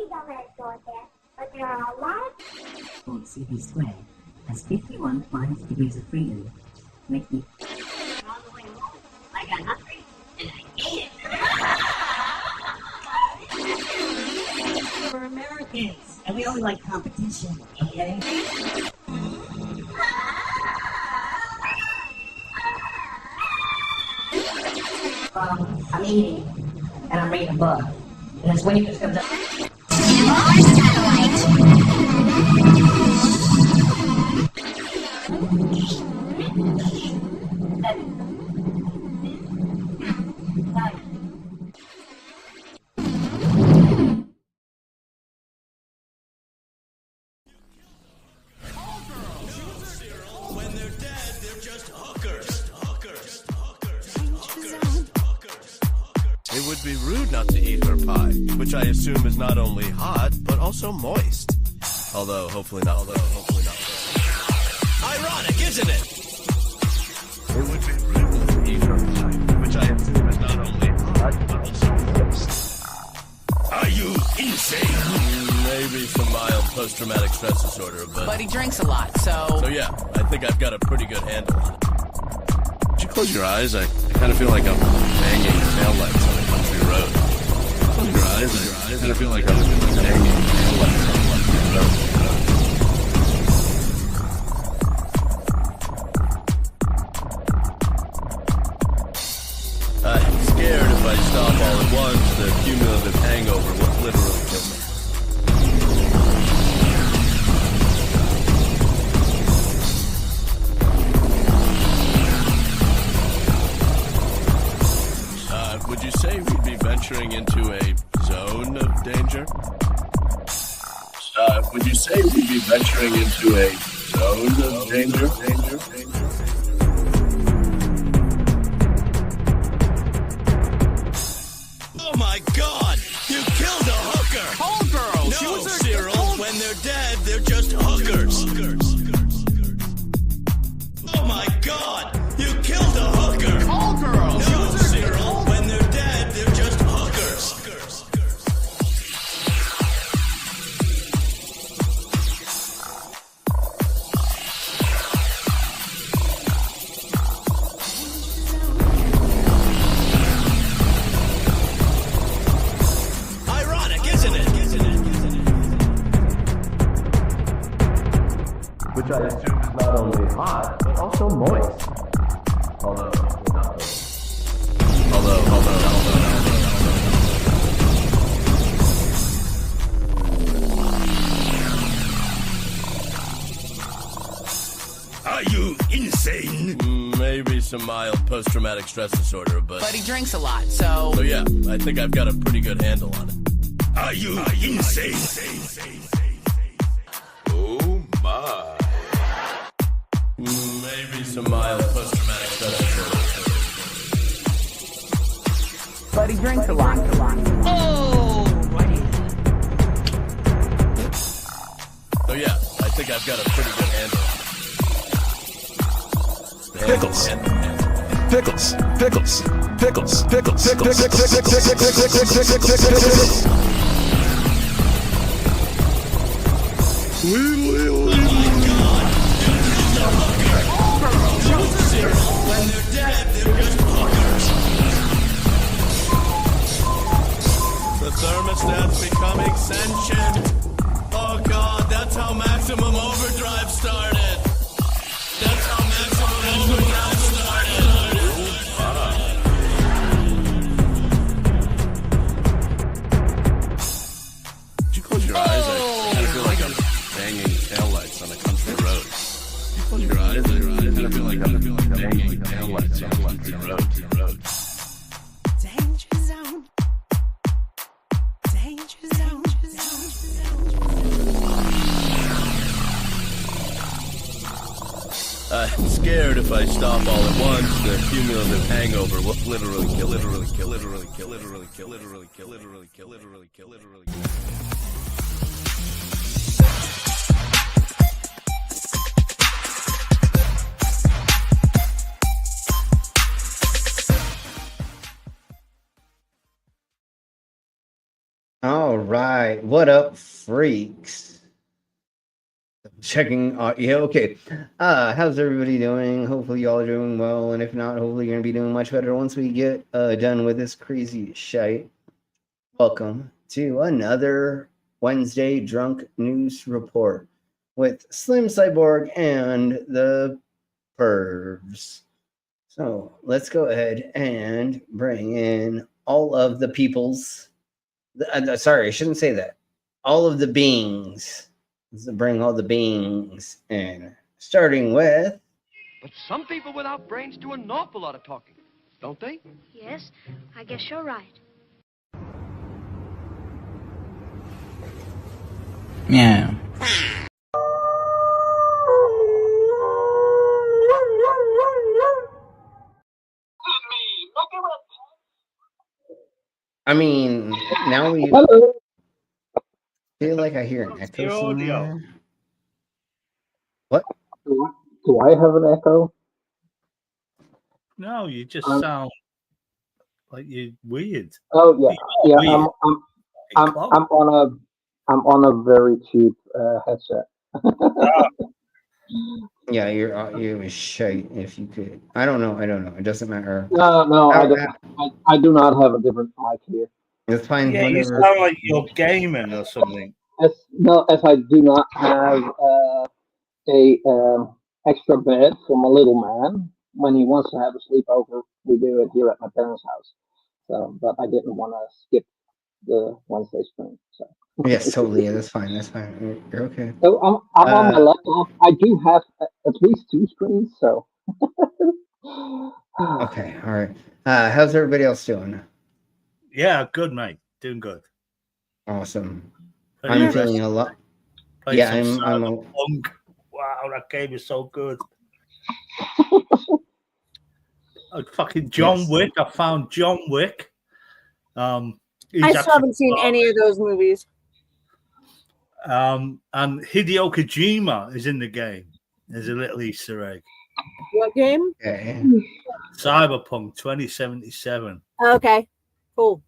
dumbass stores there, but there are a lot of... City Square has 51 degrees of freedom, making On the way home, I got hungry, and I ate it. We're Americans, and we only like competition, okay? I'm eating, and I'm reading a book, and this waitress comes up. When they're dead, they're just hookers. It would be rude not to eat her pie, which I assume is not only hot, but also moist. Although, hopefully not. Ironic, isn't it? It would be rude not to eat her pie, which I assume is not only hot, but also moist. Are you insane? Maybe some mild post-traumatic stress disorder, But he drinks a lot, so... So yeah, I think I've got a pretty good handle on it. Would you close your eyes? I kind of feel like I'm banging taillights on a country road. Close your eyes. I kind of feel like I'm banging taillights on a country road. I'm scared if I stop all at once, the cumulative hangover will literally kill me. Would you say we'd be venturing into a zone of danger? Would you say we'd be venturing into a zone of danger? Oh my God! You killed a hooker! Old girl! No, She was a... Cyril, when they're dead, they're just hookers. Oh my God! You killed a hooker! Old girl! She No, was a... Cyril, when they're dead, they're just hookers. Ironic, isn't it? Which I assume is not only hot, but also moist. Although. Are you insane? Maybe some mild post-traumatic stress disorder, But he drinks a lot, so... So yeah, I think I've got a pretty good handle on it. Are you insane? Oh my. Maybe some mild post-traumatic stress disorder. But he drinks a lot. Oh, righty. So yeah, I think I've got a pretty good handle on it. Pickles. Pickles. Pickles. Pickles. Pickles. Pickles. When they're dead, they're just hookers. The thermostat's becoming sentient. Oh God, that's how maximum overdrive started. That's how maximum overdrive started. Did you close your eyes? I kind of feel like I'm banging taillights on a country road. Did you close your eyes? I kind of feel like I'm banging taillights on a country road. Danger zone. Danger zone. I'm scared if I stop all at once, the cumulative hangover will literally kill. All right. What up, freaks? Checking yeah, okay. How's everybody doing? Hopefully y'all are doing well, and if not, hopefully you're gonna be doing much better once we get done with this crazy shite. Welcome to another Wednesday Drunk News Report with Slim Cyborg and the Pervs. So let's go ahead and bring in all of the peoples. Sorry, I shouldn't say that. All of the beings. Let's bring all the beings in. Starting with. But some people without brains do an awful lot of talking, don't they? Yes, I guess you're right. Yeah. I mean, now we Hello. feel like I hear an echo somewhere. What? Do I have an echo? No, you just sound like you're weird. Oh yeah, yeah. Weird. I'm on a very cheap headset. Yeah, you're shite. If you could, I don't know. It doesn't matter. No, I do not have a different mic here. It's fine. Yeah, whatever. you sound like you're gaming or something. As I do not have a extra bed for my little man when he wants to have a sleepover. We do it here at my parents' house. So, but I didn't want to skip the Wednesday stream. So. Yes, totally. Yeah, that's fine. That's fine. You're okay. So I'm on my laptop. I do have at least 2 screens. So. Okay. All right. How's everybody else doing? Yeah, good, mate. Doing good. Awesome. I'm feeling a lot. Yeah, I'm a... Wow, that game is so good. Fucking John Wick. I found John Wick. I still haven't seen any of those movies. And Hideo Kojima is in the game. There's a little Easter egg. What game? Okay. Cyberpunk 2077. Okay, cool.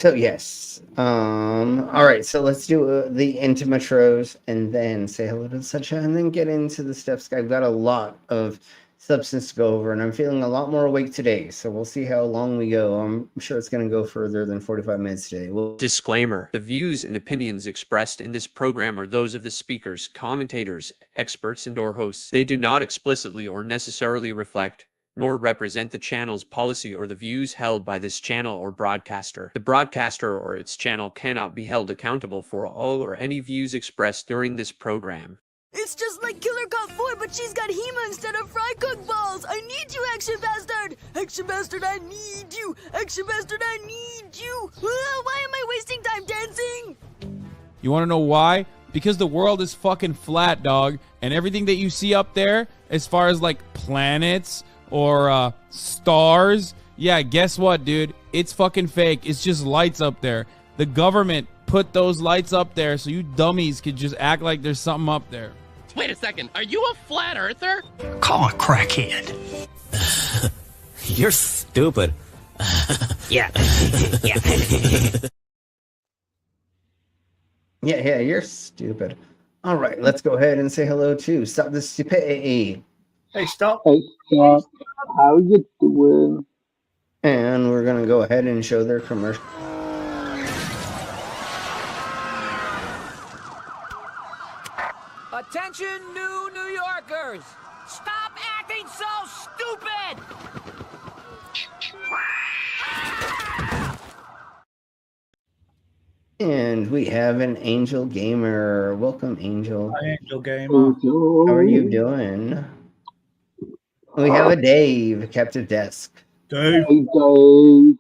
So yes. All right. So let's do the intimatros and then say hello to Sunshine and then get into the steps. I've got a lot of substance to go over, and I'm feeling a lot more awake today. So we'll see how long we go. I'm sure it's going to go further than 45 minutes today. Disclaimer: the views and opinions expressed in this program are those of the speakers, commentators, experts, and/or hosts. They do not explicitly or necessarily reflect nor represent the channel's policy or the views held by this channel or broadcaster. The broadcaster or its channel cannot be held accountable for all or any views expressed during this program. It's just like Killer Cop 4, but she's got Hema instead of fry cook balls. I need you, Action Bastard! Action Bastard, I need you! Action Bastard, I need you! Why am I wasting time dancing? You want to know why? Because the world is fucking flat, dog. And everything that you see up there, as far as like planets or stars, yeah, guess what, dude? It's fucking fake. It's just lights up there. The government put those lights up there so you dummies could just act like there's something up there. Wait a second, are you a flat earther? Call a crackhead. You're stupid. Yeah. Yeah, you're stupid. All right, let's go ahead and say hello to Stop the Stupidity. Hey, Stop. Hey, Stop. How you doing? And we're going to go ahead and show their commercial. Attention, new New Yorkers! Stop acting so stupid! And we have an Angel Gamer. Welcome, Angel. Hi, Angel Gamer. How are you doing? We have a Dave, Captive Desk. Dave. Hey, Dave.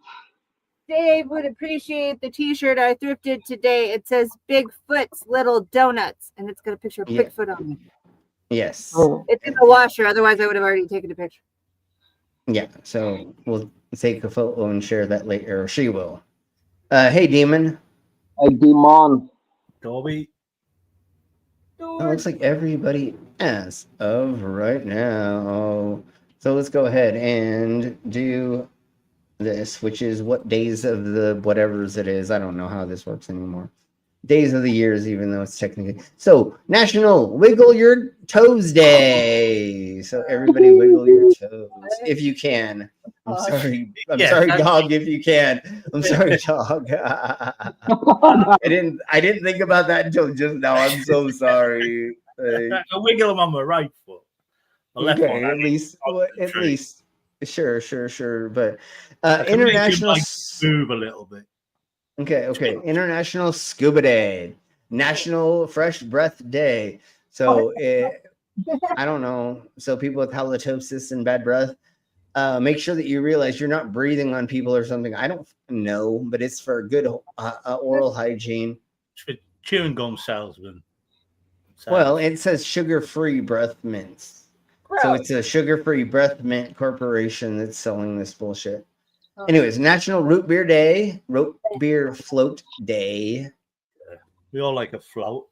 Dave would appreciate the t-shirt I thrifted today. It says Bigfoot's Little Donuts, and it's got a picture of Bigfoot on it. Yes. It's in the washer, otherwise I would have already taken a picture. Yeah, so we'll take a photo and share that later, or she will. Hey, Demon. Hey, Demon. Dolby. It looks like everybody as of right now. So let's go ahead and do this, which is what days of the whatever's it is. I don't know how this works anymore. Days of the years, even though it's technically so. National Wiggle Your Toes Day. So everybody wiggle your toes if you can. I'm sorry. I'm sorry, dog. If you can. I'm sorry, dog. I didn't think about that until just now. I'm so sorry. I wiggle them on my right foot. My left Okay, one. at least. Sure. But I can make international. him, like, move a little bit. Okay. International Scuba Day, National Fresh Breath Day. So I don't know. So people with halitosis and bad breath, make sure that you realize you're not breathing on people or something. I don't know, but it's for good oral hygiene. It's for chewing gum salesman. Well, it says sugar-free breath mints. So it's a sugar-free breath mint corporation that's selling this bullshit. Anyways, National Root Beer Day, Root Beer Float Day. We all like a float.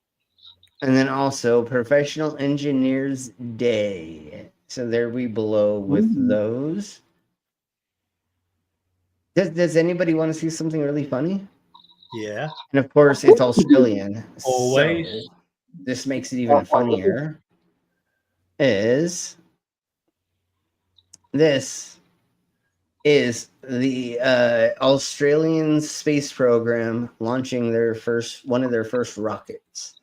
And then also Professional Engineers Day. So there we blow with those. Does anybody want to see something really funny? Yeah. And of course, it's Australian. Always. So this makes it even funnier. This is the Australian space program launching one of their first rockets.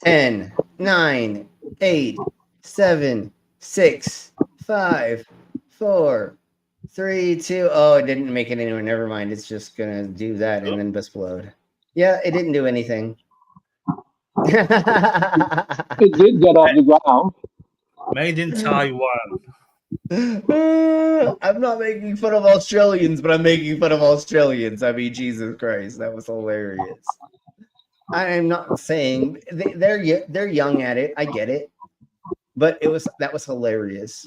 10, 9, 8, 7, 6, 5, 4, 3, 2. Oh, it didn't make it anywhere. Never mind. It's just gonna do that and then explode. Yeah, it didn't do anything. It did get off the ground. Made in Taiwan. I'm not making fun of Australians, but I'm making fun of Australians. I mean, Jesus Christ, that was hilarious. I am not saying they're young at it. I get it, but that was hilarious.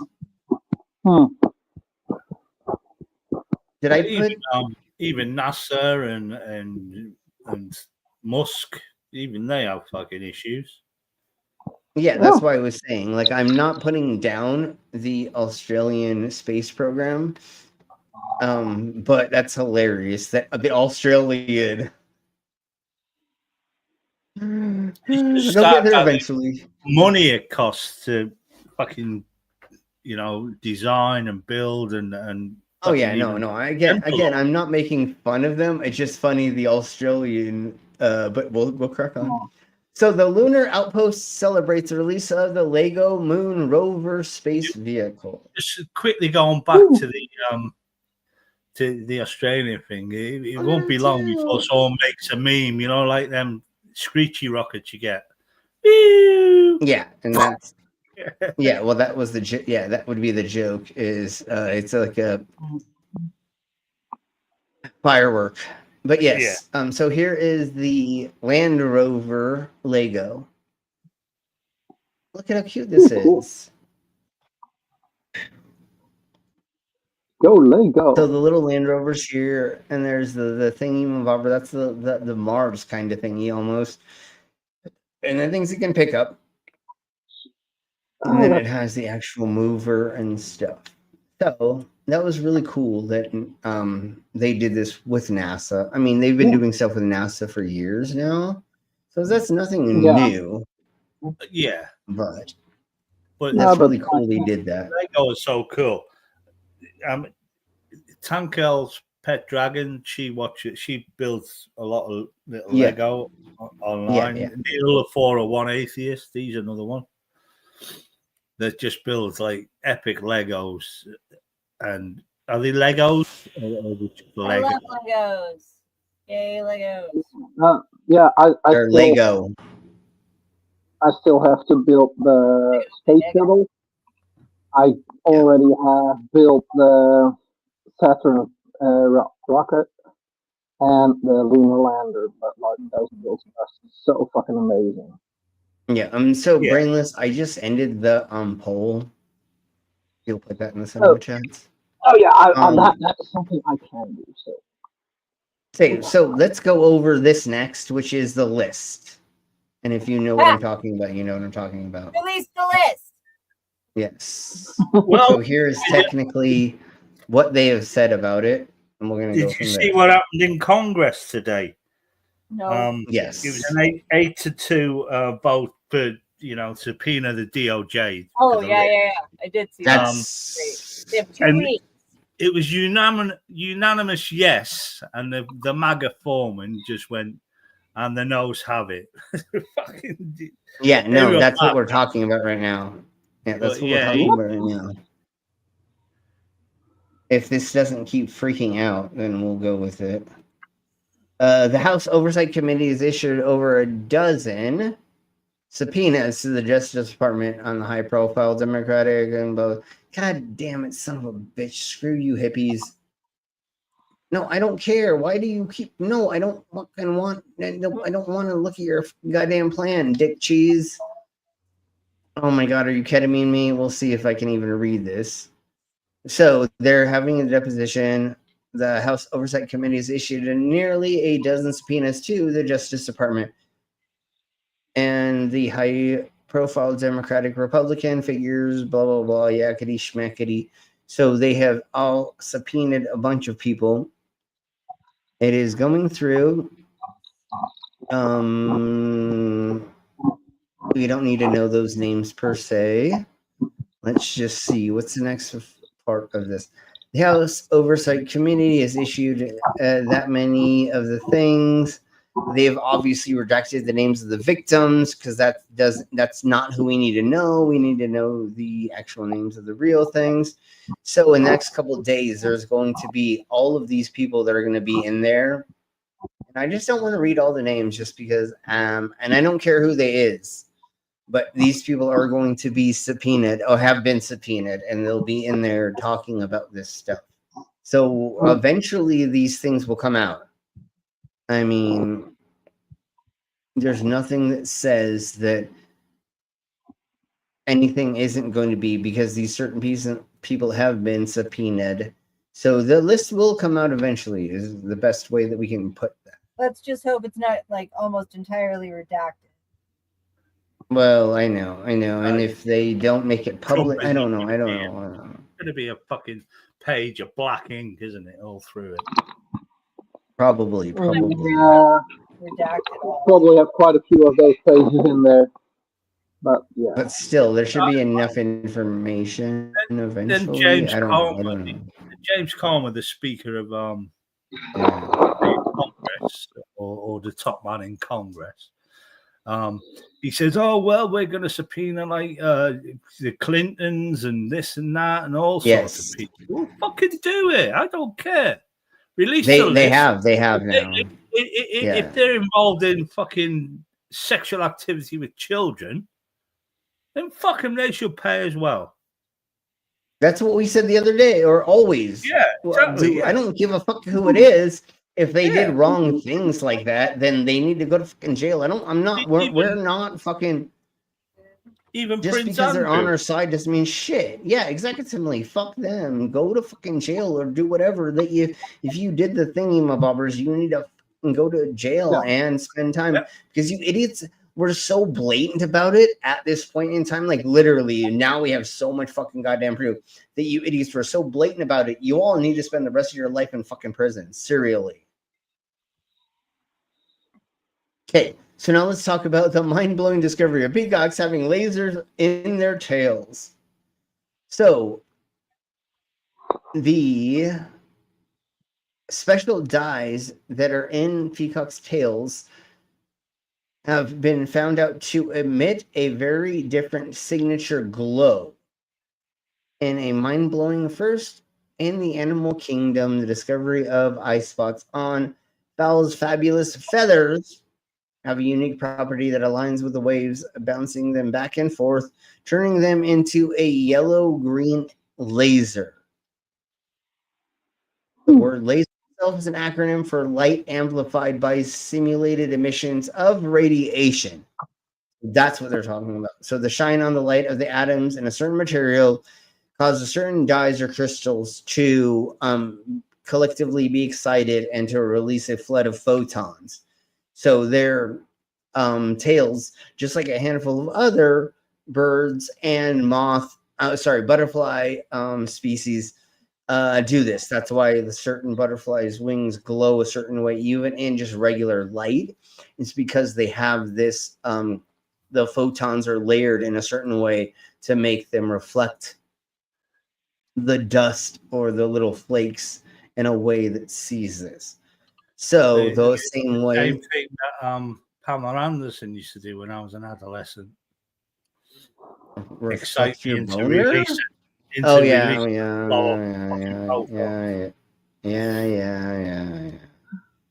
Did I put even NASA and Musk? Even they have fucking issues. Yeah, that's why I was saying, like, I'm not putting down the Australian space program, but that's hilarious that the Australian they'll get there eventually. Money it costs to fucking, design and build and. Oh yeah, no. Again, I'm not making fun of them. It's just funny the Australian. But we'll crack on. So the Lunar Outpost celebrates the release of the Lego Moon Rover space vehicle. Just quickly going back to the Australian thing, it won't be long before someone makes a meme, like them screechy rockets you get. Yeah, and that's well, that was that would be the joke. Is it's like a firework. But yes, so here is the Land Rover Lego. Look at how cute this is. Go Lego. So the little Land Rover's here, and there's the thingy mobobber. That's the Mars kind of thingy almost. And then things it can pick up. And then it has the actual mover and stuff. So that was really cool that they did this with NASA. I mean, they've been doing stuff with NASA for years now, so that's nothing new. Yeah, but that's really cool they did that. Lego is so cool. Tankel's pet dragon. She builds a lot of little Lego online. Needle 401 Atheist. He's another one that just builds like epic Legos. And are they Legos? Or I love Legos. Yay, Legos. They're Lego. I still have to build the space shuttle. I already have built the Saturn rocket and the lunar lander, but like those builds are so fucking amazing. Yeah, I'm so brainless. I just ended the poll. You'll put that in the cinema chats. Oh yeah, that's something I can do. So let's go over this next, which is the list. And if you know what I'm talking about, you know what I'm talking about. Release the list. Yes. Well, so here is technically what they have said about it, and we're going to go did from you there. see what happened in Congress today? No. Yes. It was an 8-2 vote for subpoena the DOJ. Oh yeah. I did see That's that. They have 2 and weeks. it was unanimous yes, and the MAGA foreman just went, and the noes have it. Yeah, no, that's what we're talking about right now. Yeah, that's what we're talking about right now. If this doesn't keep freaking out, then we'll go with it. The House Oversight Committee has issued over a dozen subpoenas to the Justice Department on the high-profile Democratic and both. God damn it, son of a bitch! Screw you, hippies. No, I don't care. Why do you keep? No, I don't fucking want. No, I don't want to look at your goddamn plan, dick cheese. Oh my god, are you kidding me? We'll see if I can even read this. So they're having a deposition. The House Oversight Committee has issued nearly a dozen subpoenas to the Justice Department. And the high-profile Democratic Republican figures, blah, blah, blah, yakety schmackety. So they have all subpoenaed a bunch of people. It is going through. We don't need to know those names per se. Let's just see. What's the next part of this? The House Oversight Committee has issued that many of the things. They've obviously redacted the names of the victims because that's not who we need to know. We need to know the actual names of the real things. So in the next couple of days, there's going to be all of these people that are going to be in there. And I just don't want to read all the names just because, and I don't care who they is, but these people are going to be subpoenaed or have been subpoenaed, and they'll be in there talking about this stuff. So eventually these things will come out. I mean, there's nothing that says that anything isn't going to be, because these certain people have been subpoenaed. So the list will come out eventually is the best way that we can put that. Let's just hope it's not like almost entirely redacted. Well, I know. And if they don't make it public, I don't know. It's going to be a fucking page of black ink, isn't it, all through it? Probably. Redacted. Probably have quite a few of those pages in there. But yeah. But still, there should be enough information eventually. Then I don't know. James Comer, the Speaker of Congress, or the top man in Congress, he says, "Oh well, we're going to subpoena like the Clintons and this and that and all sorts of people. Well, fucking do it. I don't care. Release the list. They have now. If they're involved in fucking sexual activity with children, then fuck them. They should pay as well." That's what we said the other day, or always. Yeah, exactly. I don't give a fuck who it is. If they did wrong things like that, then they need to go to fucking jail. We're not fucking. Even just Prince because they're on Andrew. our side doesn't mean shit. Yeah, exactly. Fuck them. Go to fucking jail or do whatever that if you did the thingy, my bobbers, you need to fucking go to jail and spend time because you idiots were so blatant about it at this point in time. Like literally, now we have so much fucking goddamn proof that you idiots were so blatant about it. You all need to spend the rest of your life in fucking prison. Serially. Okay, so now let's talk about the mind-blowing discovery of peacocks having lasers in their tails. So, the special dyes that are in peacocks' tails have been found out to emit a very different signature glow. In a mind-blowing first in the animal kingdom, the discovery of eye spots on fowls' fabulous feathers have a unique property that aligns with the waves, bouncing them back and forth, turning them into a yellow-green laser. The word laser itself is an acronym for light amplified by simulated emissions of radiation. That's what they're talking about. So the shine on the light of the atoms in a certain material causes certain dyes or crystals to collectively be excited and to release a flood of photons. So their tails, just like a handful of other birds and moth butterfly species do this. That's why the certain butterflies' wings glow a certain way, even in just regular light. It's because they have this. The photons are layered in a certain way to make them reflect the dust or the little flakes in a way that sees this. So the same way. Same thing that Pamela Anderson used to do when I was an adolescent. Reflect your into boner? release it. Into Oh yeah, release oh, it. yeah, Blow up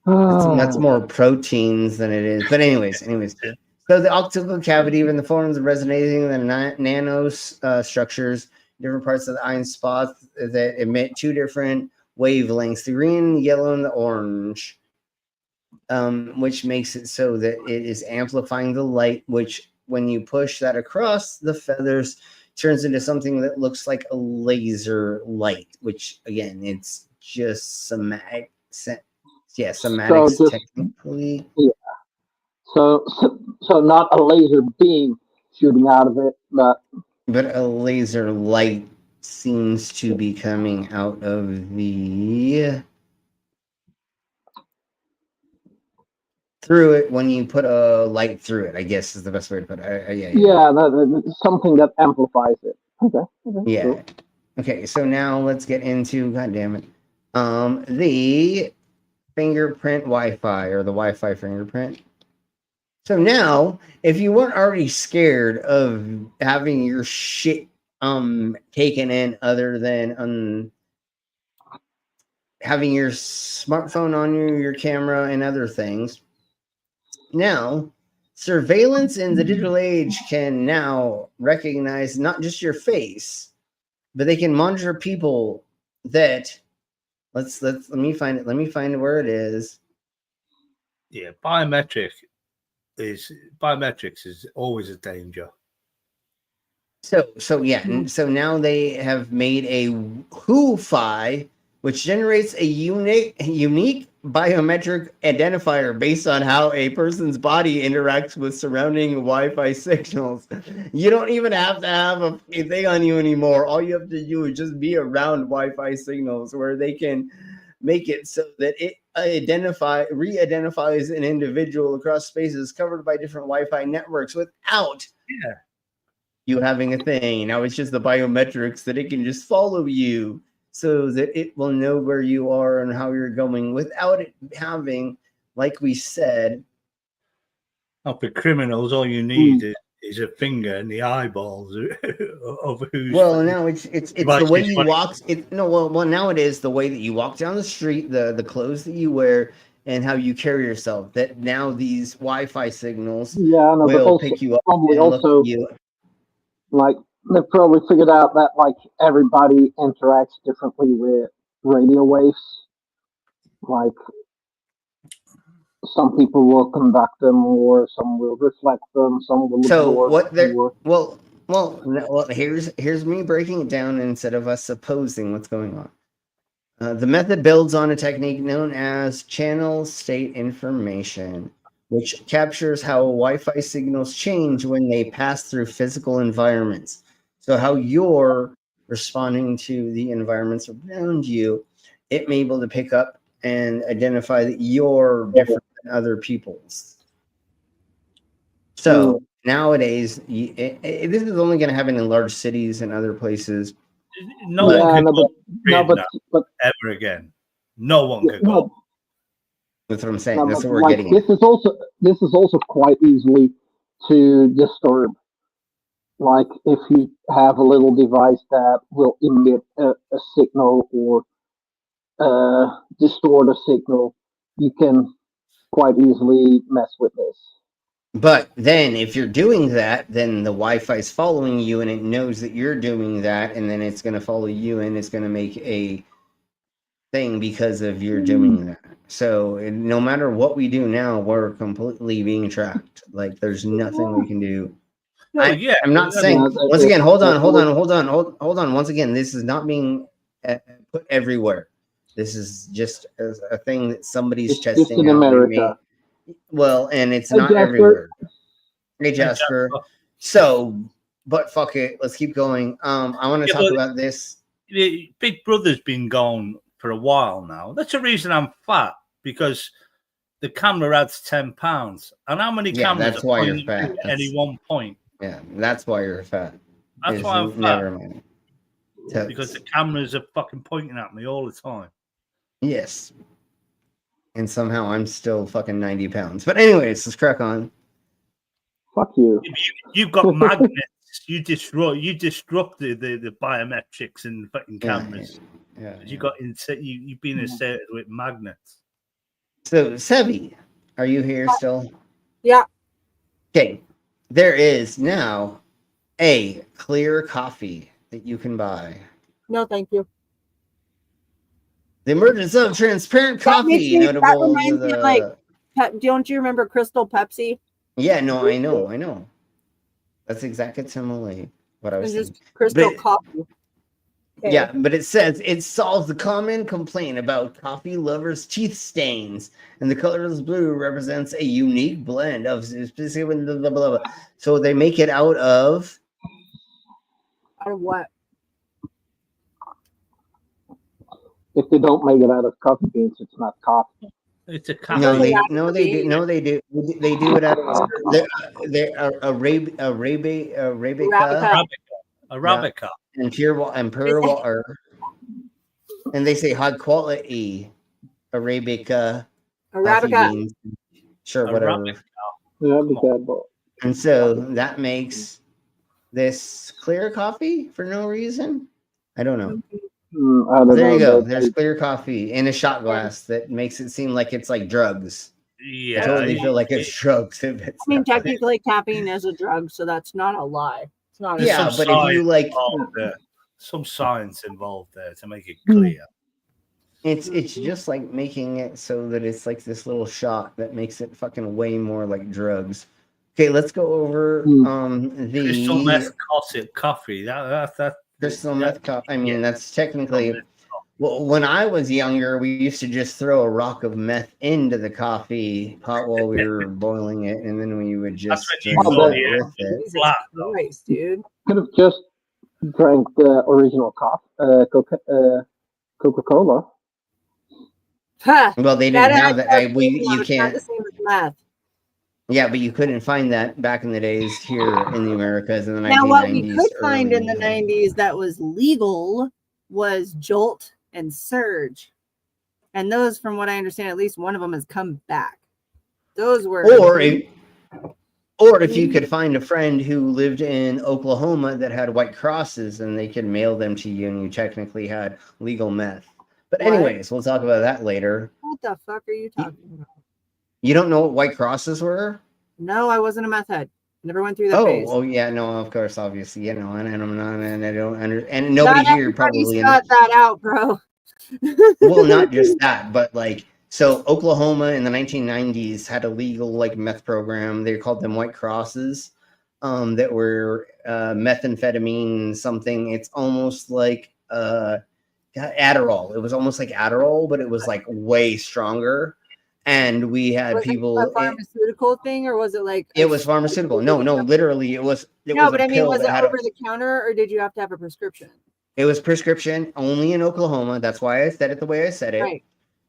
yeah. That's more proteins than it is. But anyways. So the optical cavity, even the forms of resonating the nano structures, different parts of the iron spots that emit two different wavelengths, the green, yellow, and the orange, which makes it so that it is amplifying the light, which when you push that across the feathers, turns into something that looks like a laser light, which again, it's just somatics technically. Yeah. So not a laser beam shooting out of it, but a laser light seems to be coming out of the through it when you put a light through it, I guess is the best way to put it. Something that amplifies it. Okay. Yeah. Cool. Okay, so now let's get into, God damn it, the fingerprint Wi-Fi or the Wi-Fi fingerprint. So now, if you weren't already scared of having your shit taken in, other than having your smartphone on you, your camera, and other things, now surveillance in the digital age can now recognize not just your face, but they can monitor people that let me find it. Let me find where it is. Yeah, biometrics is always a danger. So now they have made a Wi-Fi, which generates a unique biometric identifier based on how a person's body interacts with surrounding Wi-Fi signals. You don't even have to have a thing on you anymore. All you have to do is just be around Wi-Fi signals, where they can make it so that it re-identifies an individual across spaces covered by different Wi-Fi networks without you having a thing. Now it's just the biometrics that it can just follow you, so that it will know where you are and how you're going without it having, like we said. For criminals, all you need is a finger and the eyeballs of who's. Well, now it's the way you walk. Well, now it is the way that you walk down the street, the clothes that you wear, and how you carry yourself. That now these Wi-Fi signals will pick you up and look at you. Like, they've probably figured out that like everybody interacts differently with radio waves. Like, some people will conduct them, or some will reflect them, some will absorb them. Well, here's me breaking it down instead of us supposing what's going on. The method builds on a technique known as channel state information, which captures how Wi-Fi signals change when they pass through physical environments. So how you're responding to the environments around you, it may be able to pick up and identify that you're different than other people's. So nowadays, this is only going to happen in large cities and other places. No one can go ever again. No one can go. That's what I'm saying. That's what we're getting. This is also quite easily to disturb. Like, if you have a little device that will emit a signal or distort a signal, you can quite easily mess with this. But then if you're doing that, then the Wi-Fi is following you, and it knows that you're doing that, and then it's going to follow you, and it's going to make a thing because of you're doing that. So no matter what we do now, we're completely being tracked. Like, there's nothing we can do. I'm not saying, once again, hold on. Once again, this is not being put everywhere. This is just a thing that somebody's testing. Just in America. Well, and it's not everywhere. Hey, Jasper. So But fuck it, let's keep going. I want to Yeah, talk but- about this. Big Brother's been going for a while now. That's the reason I'm fat, because the camera adds £10. And how many Yeah, cameras that's are why you're pointing fat. at any one point? Yeah, that's why you're fat. That's why I'm fat. Never mind. Because the cameras are fucking pointing at me all the time. Yes. And somehow I'm still fucking 90 pounds. But anyways, let's crack on. Fuck you. You've got magnets. You disrupted the biometrics and fucking cameras. Yeah. You've been inserted with magnets. So, Sevi, are you here still? Yeah. Okay. There is now a clear coffee that you can buy. No, thank you. The emergence of transparent coffee, that notable reminds to me the. of, like, don't you remember Crystal Pepsi? Yeah, no, I know. That's exactly similarly what I was It's saying. just Crystal But- coffee. Okay. Yeah, but it says it solves the common complaint about coffee lovers' teeth stains, and the colorless blue represents a unique blend of specific blah, blah, blah, blah. So they make it out of Out of what? If they don't make it out of coffee beans, it's not coffee. It's a they do it out of Arabica. and pure water, and they say high quality Arabica coffee beans. Sure, whatever. And so that makes this clear coffee for no reason. I don't know. There you go. There's clear coffee in a shot glass that makes it seem like it's like drugs. Yeah, I totally feel like it's drugs. If it's I mean, technically, caffeine is a drug, so that's not a lie. It's not. There's Yeah, some but if you science like, involved there. Some science involved there to make it clear. it's just like making it so that it's like this little shot that makes it fucking way more like drugs. Okay, let's go over the Crystal meth coffee. That crystal meth coffee. I mean, that's technically. Well, when I was younger, we used to just throw a rock of meth into the coffee pot while we were boiling it, and then we would just drink it with it. Jesus Christ, dude. Could have just drank the original Coca-Cola. Huh. Well, they That didn't have adds that. up You it's not can't. the same as meth. Yeah, but you couldn't find that back in the days here in the Americas in the 1990s. Now, what we could find early in the 90s that was legal was Jolt and Surge. And those, from what I understand, at least one of them has come back. Those were. Or if you could find a friend who lived in Oklahoma that had white crosses and they could mail them to you and you technically had legal meth. But What? anyways, we'll talk about that later. What the fuck are you talking about? You don't know what white crosses were? No, I wasn't a meth head. Never went through that phase. Oh yeah, no, of course, obviously, and I'm not, and I don't and nobody Not here everybody's probably. got that out, bro. Well, not just that, but like, so Oklahoma in the 1990s had a legal like meth program. They called them white crosses, that were methamphetamine something. It's almost like Adderall. It was almost like Adderall, but it was like way stronger. And we had Was people. it a pharmaceutical thing, or was it like? It was pharmaceutical. No, literally, it was. No, but a I mean, pill was that it had over the counter, or did you have to have a prescription? It was prescription only in Oklahoma. That's why I said it the way I said it. Right.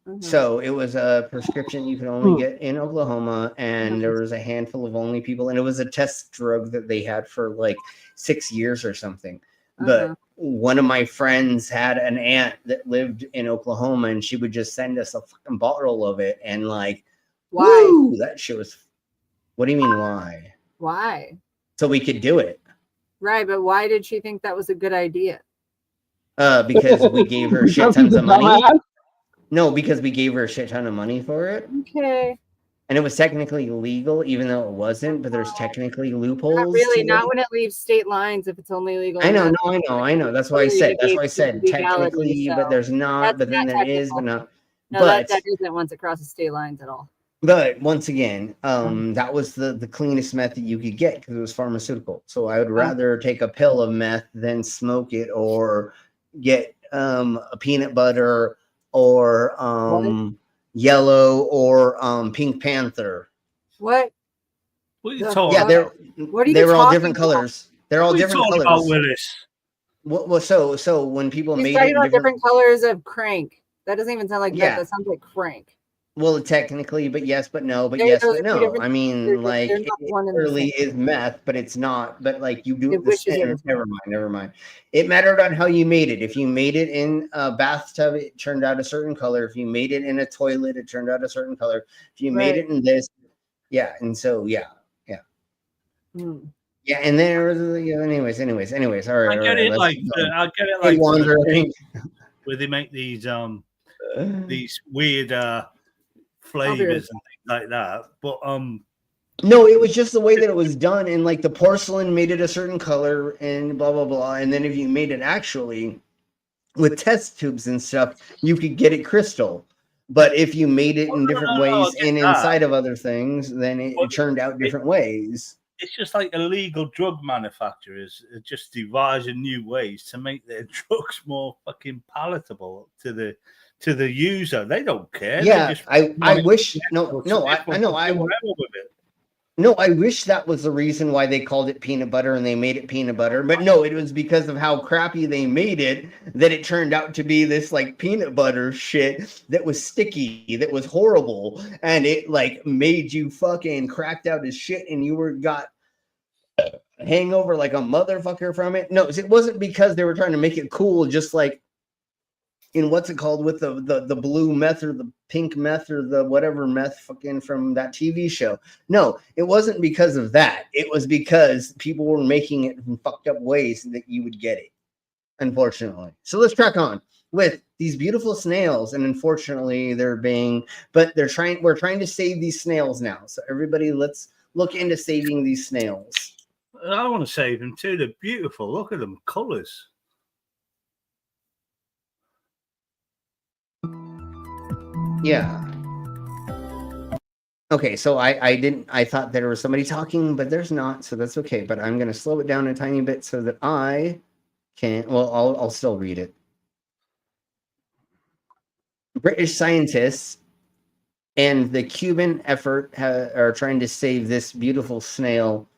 Mhm. So it was a prescription you could only get in Oklahoma, and there was a handful of only people, and it was a test drug that they had for like 6 years or something. But one of my friends had an aunt that lived in Oklahoma, and she would just send us a fucking bottle of it, and like, Why? woo, that shit was. What do you mean why? Why? So we could do it. Right, but why did she think that was a good idea? Because we gave her shit tons of money. No, because we gave her a shit ton of money for it. Okay. And it was technically legal, even though it wasn't, but there's technically loopholes. Not really, to not it. when it leaves state lines if it's only legal. I know, in I know. That's why I said. That's why I said technically, but there's not. But then there is, but not. No, that isn't once it crosses state lines at all. But once again, that was the cleanest meth that you could get because it was pharmaceutical. So I would rather take a pill of meth than smoke it or get a peanut butter or yellow or Pink Panther. What? What are you talking Yeah, about? What are you they were all talking different about? colors. They're all We different talking colors. about Willis. Well, so when people He's made talking it in about different, different colors of crank. That doesn't even sound like meth. Yeah. That sounds like crank. well, technically, but yes, but no, but Those yes, are but two no. different I things. mean, like They're it not one and the literally same. is meth, but it's not. But like you do It it the wishes it same. was Never mind. It mattered on how you made it. If you made it in a bathtub, it turned out a certain color. If you made it in a toilet, it turned out a certain color. If you made it in this, yeah. And so yeah. Yeah, and then anyways. All right. I get it like I get it like wandering. where they make these weird flavors and things like that. But No, it was just the way that it was done, and like the porcelain made it a certain color, and blah blah blah. And then if you made it actually with test tubes and stuff, you could get it crystal. But if you made it in different ways and inside of other things, then it turned out different ways. It's just like illegal drug manufacturers are just devising new ways to make their drugs more fucking palatable to the user. They don't care. Yeah, I wish I wish that was the reason why they called it peanut butter and they made it peanut butter. But no, it was because of how crappy they made it that it turned out to be this like peanut butter shit that was sticky, that was horrible, and it like made you fucking cracked out as shit, and you got hangover like a motherfucker from it. No, it wasn't because they were trying to make it cool, just like in what's it called with the blue meth or the pink meth or the whatever meth fucking from that TV show. No, it wasn't because of that. It was because people were making it in fucked up ways that you would get it, unfortunately. So let's crack on with these beautiful snails. And unfortunately we're trying to save these snails now. So everybody, let's look into saving these snails. I want to save them too. They're beautiful. Look at them colors. Yeah. Okay, so I thought there was somebody talking, but there's not, so that's okay. But I'm gonna slow it down a tiny bit so that I can. Well, I'll still read it. British scientists and the Cuban effort are trying to save this beautiful snail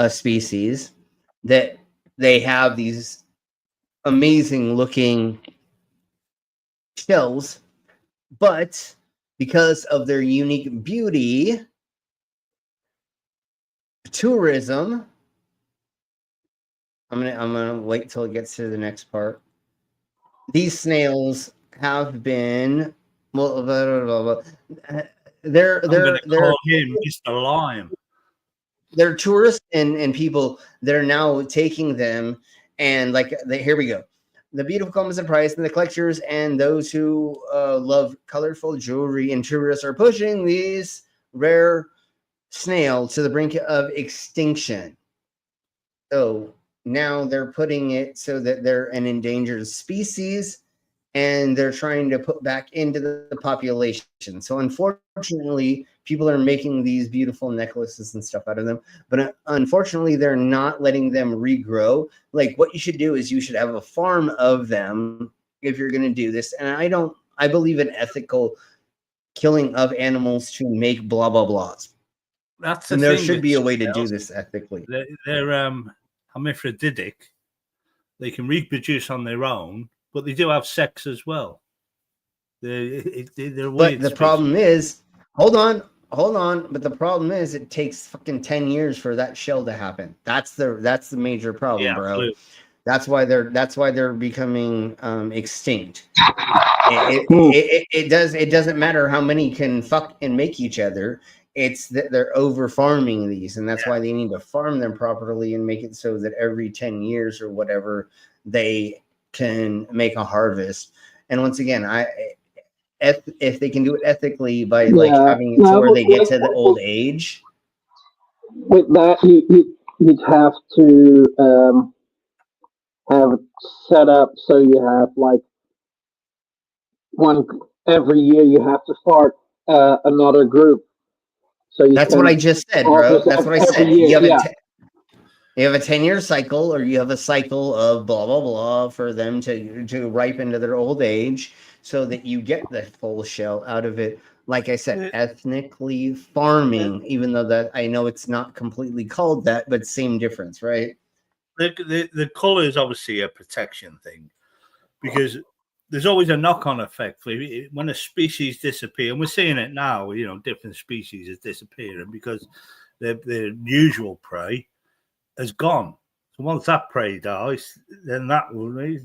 species that they have these amazing looking shells, but because of their unique beauty, tourism. I'm gonna wait till it gets to the next part. These snails have been they're call him Mr. Lime. They're tourists and people that are now taking them, and here we go. The beautiful comes at price, and the collectors and those who love colorful jewelry and tourists are pushing these rare snails to the brink of extinction. So now they're putting it so that they're an endangered species, and they're trying to put back into the population. So unfortunately, people are making these beautiful necklaces and stuff out of them, but unfortunately, they're not letting them regrow. Like, what you should do is you should have a farm of them if you're going to do this. And I believe in ethical killing of animals to make blah, blah, blahs. And there should be a way to do this ethically. They're hermaphroditic. They can reproduce on their own, but they do have sex as well. They're but the problem is, hold on. But the problem is, it takes fucking 10 years for that shell to happen. That's the major problem, bro. Absolutely. That's why they're becoming extinct. It doesn't matter how many can fuck and make each other. It's that they're over farming these, and that's why they need to farm them properly and make it so that every 10 years or whatever they can make a harvest. And once again, if they can do it ethically by having it so where they get to the old age. With that, you'd have to have it set up so you have every year you have to start another group. So that's what I just said, bro. That's what I said. You have a 10-year cycle, or you have a cycle of blah blah blah for them to ripen to their old age, so that you get the full shell out of it. Like I said, ethnically farming, even though that I know it's not completely called that, but same difference, right? the color is obviously a protection thing, because there's always a knock-on effect when a species disappears, and we're seeing it now. You know, different species is disappearing because their usual prey has gone. So once that prey dies, then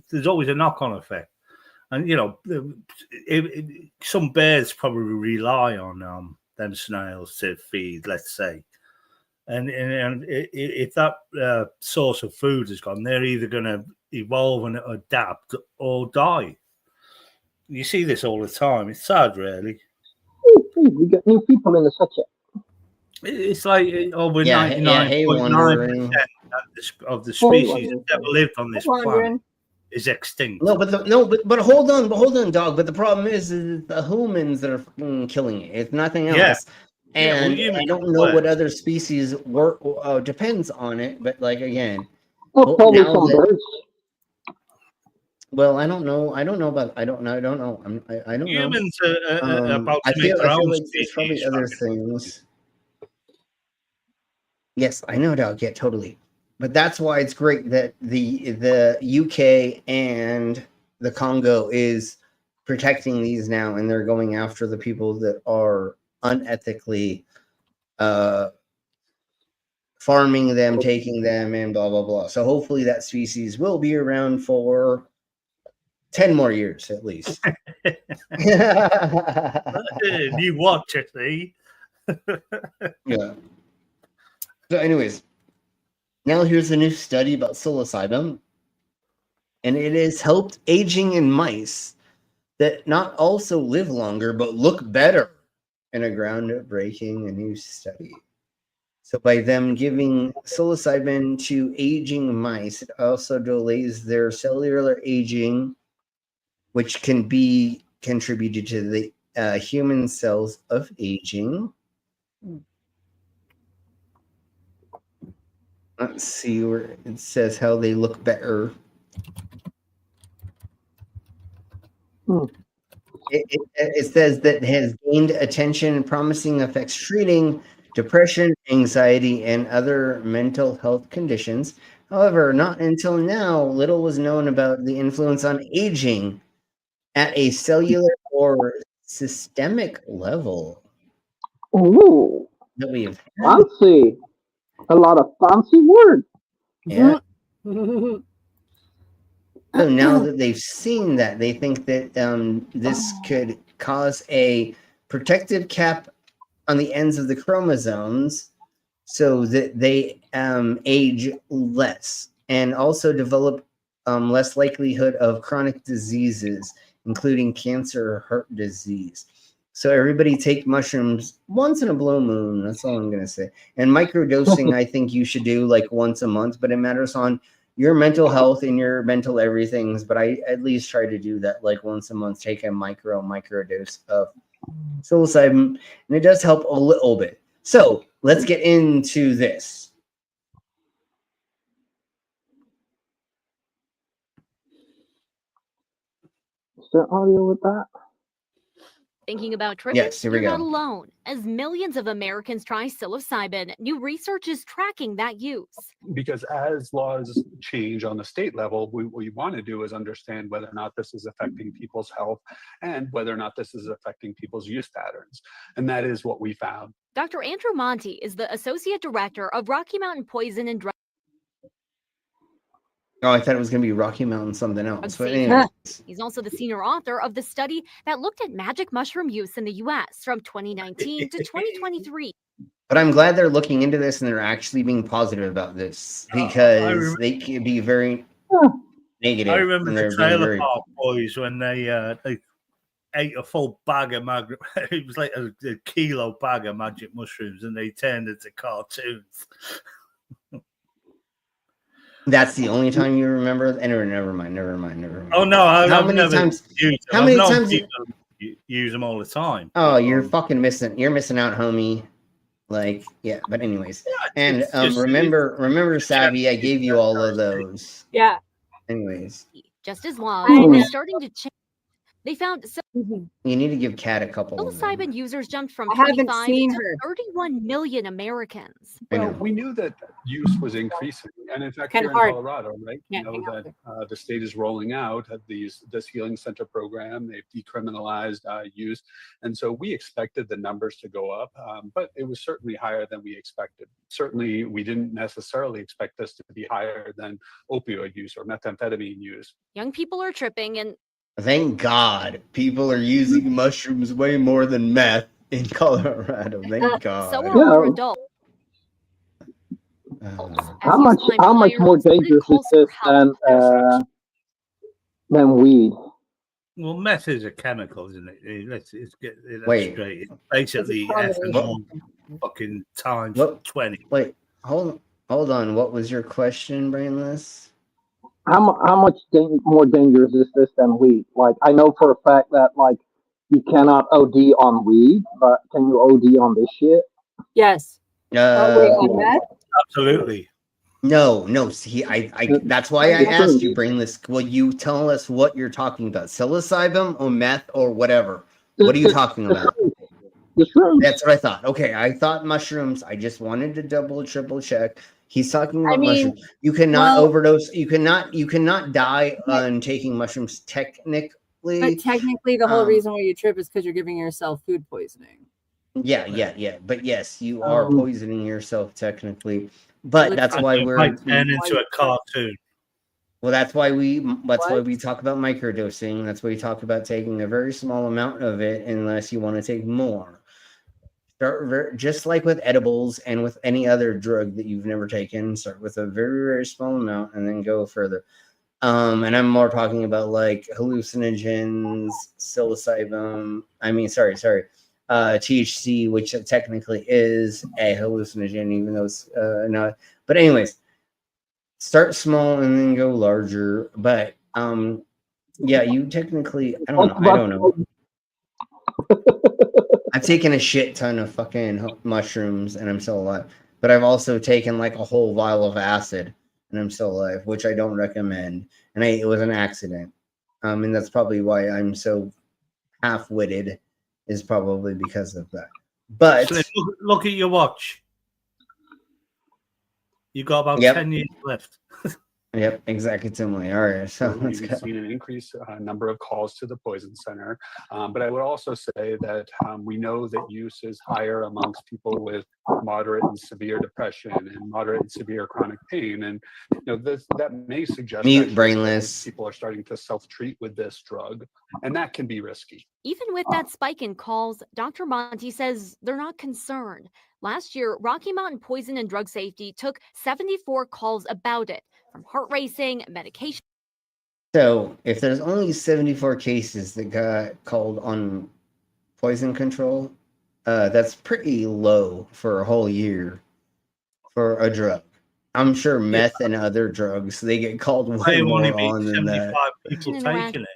there's always a knock-on effect. And you know, some bears probably rely on them snails to feed, let's say. And if that source of food is gone, they're either going to evolve and adapt or die. You see this all the time. It's sad, really. We get new people in the subject. It's like over 99.9% of the species that ever lived on this planet is extinct. No, but hold on, dog. But the problem is the humans that are killing it. It's nothing else. Yeah. And I don't know what other species work depends on it. But like again, probably some birds. Well, I don't know. I don't know. I don't know. I don't Humans know. are about to I make feel their own like there's probably species. other things. Yes, I know, dog. Yeah, totally. But that's why it's great that the UK and the Congo is protecting these now, and they're going after the people that are unethically farming them, taking them, and blah blah blah. So hopefully that species will be around for 10 more years at least. You watch it, see? Yeah. So anyways, now here's a new study about psilocybin, and it has helped aging in mice that not also live longer but look better in a groundbreaking new study. So by them giving psilocybin to aging mice, it also delays their cellular aging, which can be contributed to the human cells of aging. Let's see where it says how they look better. It says that it has gained attention and promising effects treating depression, anxiety, and other mental health conditions. However, not until now, little was known about the influence on aging at a cellular or systemic level. Ooh, that we have fancy. A lot of fancy words. Yeah. So now that they've seen that, they think that this could cause a protective cap on the ends of the chromosomes so that they age less and also develop less likelihood of chronic diseases, including cancer or heart disease. So everybody take mushrooms once in a blue moon. That's all I'm going to say. And microdosing, I think you should do like once a month, but it matters on your mental health and your mental everythings. But I at least try to do that like once a month, take a microdose of psilocybin, and it does help a little bit. So let's get into this. Is there audio with that? Thinking about tripping? Yes, here we You're go. not alone. As millions of Americans try psilocybin, new research is tracking that use. Because as laws change on the state level, what we want to do is understand whether or not this is affecting people's health and whether or not this is affecting people's use patterns. And that is what we found. Dr. Andrew Monty is the Associate Director of Rocky Mountain Poison and Drug. Oh, I thought it was going to be Rocky Mountain something else. But Safety. anyway. He's also the senior author of the study that looked at magic mushroom use in the U.S. from 2019 to 2023. But I'm glad they're looking into this and they're actually being positive about this because they can be very negative. I remember and the they're being Trailer very- Park Boys when they ate a full bag of it was like a kilo bag of magic mushrooms, and they turned into cartoons. That's the only time you remember. Anyway, never mind. Oh no! How I've many never times? used them. How many I've known times? people use them all the time. Oh, you're fucking missing. You're missing out, homie. Like, yeah. But anyways, and it's just- remember, Savvy. I gave you all of those. Yeah. Anyways, Just as laws I are know. starting to change. They found You need to give Kat a couple of them. psilocybin users jumped from I haven't 25 seen to her. 31 million Americans. Well, we knew that use was increasing, and in fact, Kinda here in hard. Colorado, right, you Can't know hang out that the state is rolling out this healing center program. They've decriminalized use, and so we expected the numbers to go up, but it was certainly higher than we expected. Certainly, we didn't necessarily expect this to be higher than opioid use or methamphetamine use. Young people are tripping, and Thank God people are using mushrooms way more than meth in Colorado. Thank God. so are older adults. How much more dangerous is this than weed? Well, meth is a chemical, isn't it? Let's get that Wait. straight. It's basically It's a ethanol fucking times 20. Wait, hold on. What was your question, Brainless? How much more dangerous is this than weed? Like, I know for a fact that, like, you cannot OD on weed, but can you OD on this shit? Yes. On meth? Absolutely. No. See, I that's why I asked you, Brainless. Will you tell us what you're talking about? Psilocybin or meth or whatever? What are you talking about? That's what I thought. Okay, I thought mushrooms. I just wanted to triple check. He's talking about mushrooms. You cannot overdose. You cannot die on taking mushrooms technically. But technically, the whole reason why you trip is because you're giving yourself food poisoning. Yeah. But yes, you are poisoning yourself technically. But that's why we're turn into a cartoon. Well, that's why we talk about microdosing. That's why we talk about taking a very small amount of it, unless you want to take more. Start just like with edibles and with any other drug that you've never taken. Start with a very, very small amount and then go further. And I'm more talking about like hallucinogens, psilocybin. THC, which technically is a hallucinogen, even though it's not. But anyways, start small and then go larger. But yeah, you technically, I don't know. I've taken a shit ton of fucking mushrooms and I'm still alive. But I've also taken like a whole vial of acid and I'm still alive, which I don't recommend. And it was an accident. And that's probably why I'm so half-witted, is probably because of that. But so look at your watch. You got about 10 years left. Yep, exactly. All right, so let's We've go. seen an increased number of calls to the poison center, but I would also say that we know that use is higher amongst people with moderate and severe depression and moderate and severe chronic pain, and that may suggest Brainless. People are starting to self-treat with this drug, and that can be risky. Even with that spike in calls, Dr. Monty says they're not concerned. Last year, Rocky Mountain Poison and Drug Safety took 74 calls about it, from heart racing, medication. So if there's only 74 cases that got called on poison control, that's pretty low for a whole year for a drug. I'm sure meth and other drugs, they get called way more on than that. People taking it.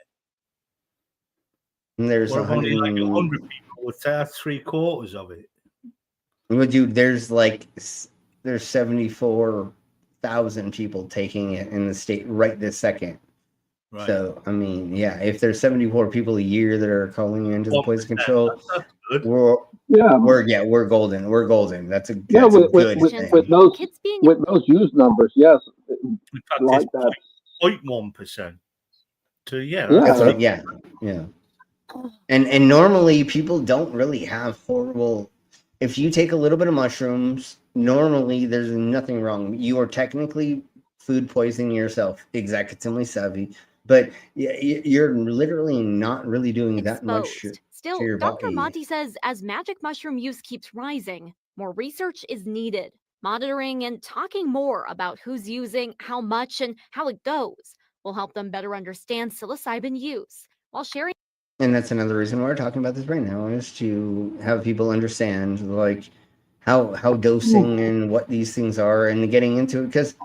And there's only like 100 people would say that's 3/4 of it. Well, dude, there's 74,000 people taking it in the state right this second. Right. So I mean, yeah, if there's 74 people a year that are calling into the poison control, we're golden. We're golden. That's a good thing. With those use numbers, yes, like that. 0.1%. So yeah. And normally people don't really have horrible. If you take a little bit of mushrooms, normally there's nothing wrong. You are technically food poisoning yourself, executively savvy, but you're literally not really doing that much Still, to your Dr. body. Monty says as magic mushroom use keeps rising, more research is needed. Monitoring and talking more about who's using, how much, and how it goes will help them better understand psilocybin use while sharing. And that's another reason why we're talking about this right now, is to have people understand like how dosing and what these things are and getting into it. Because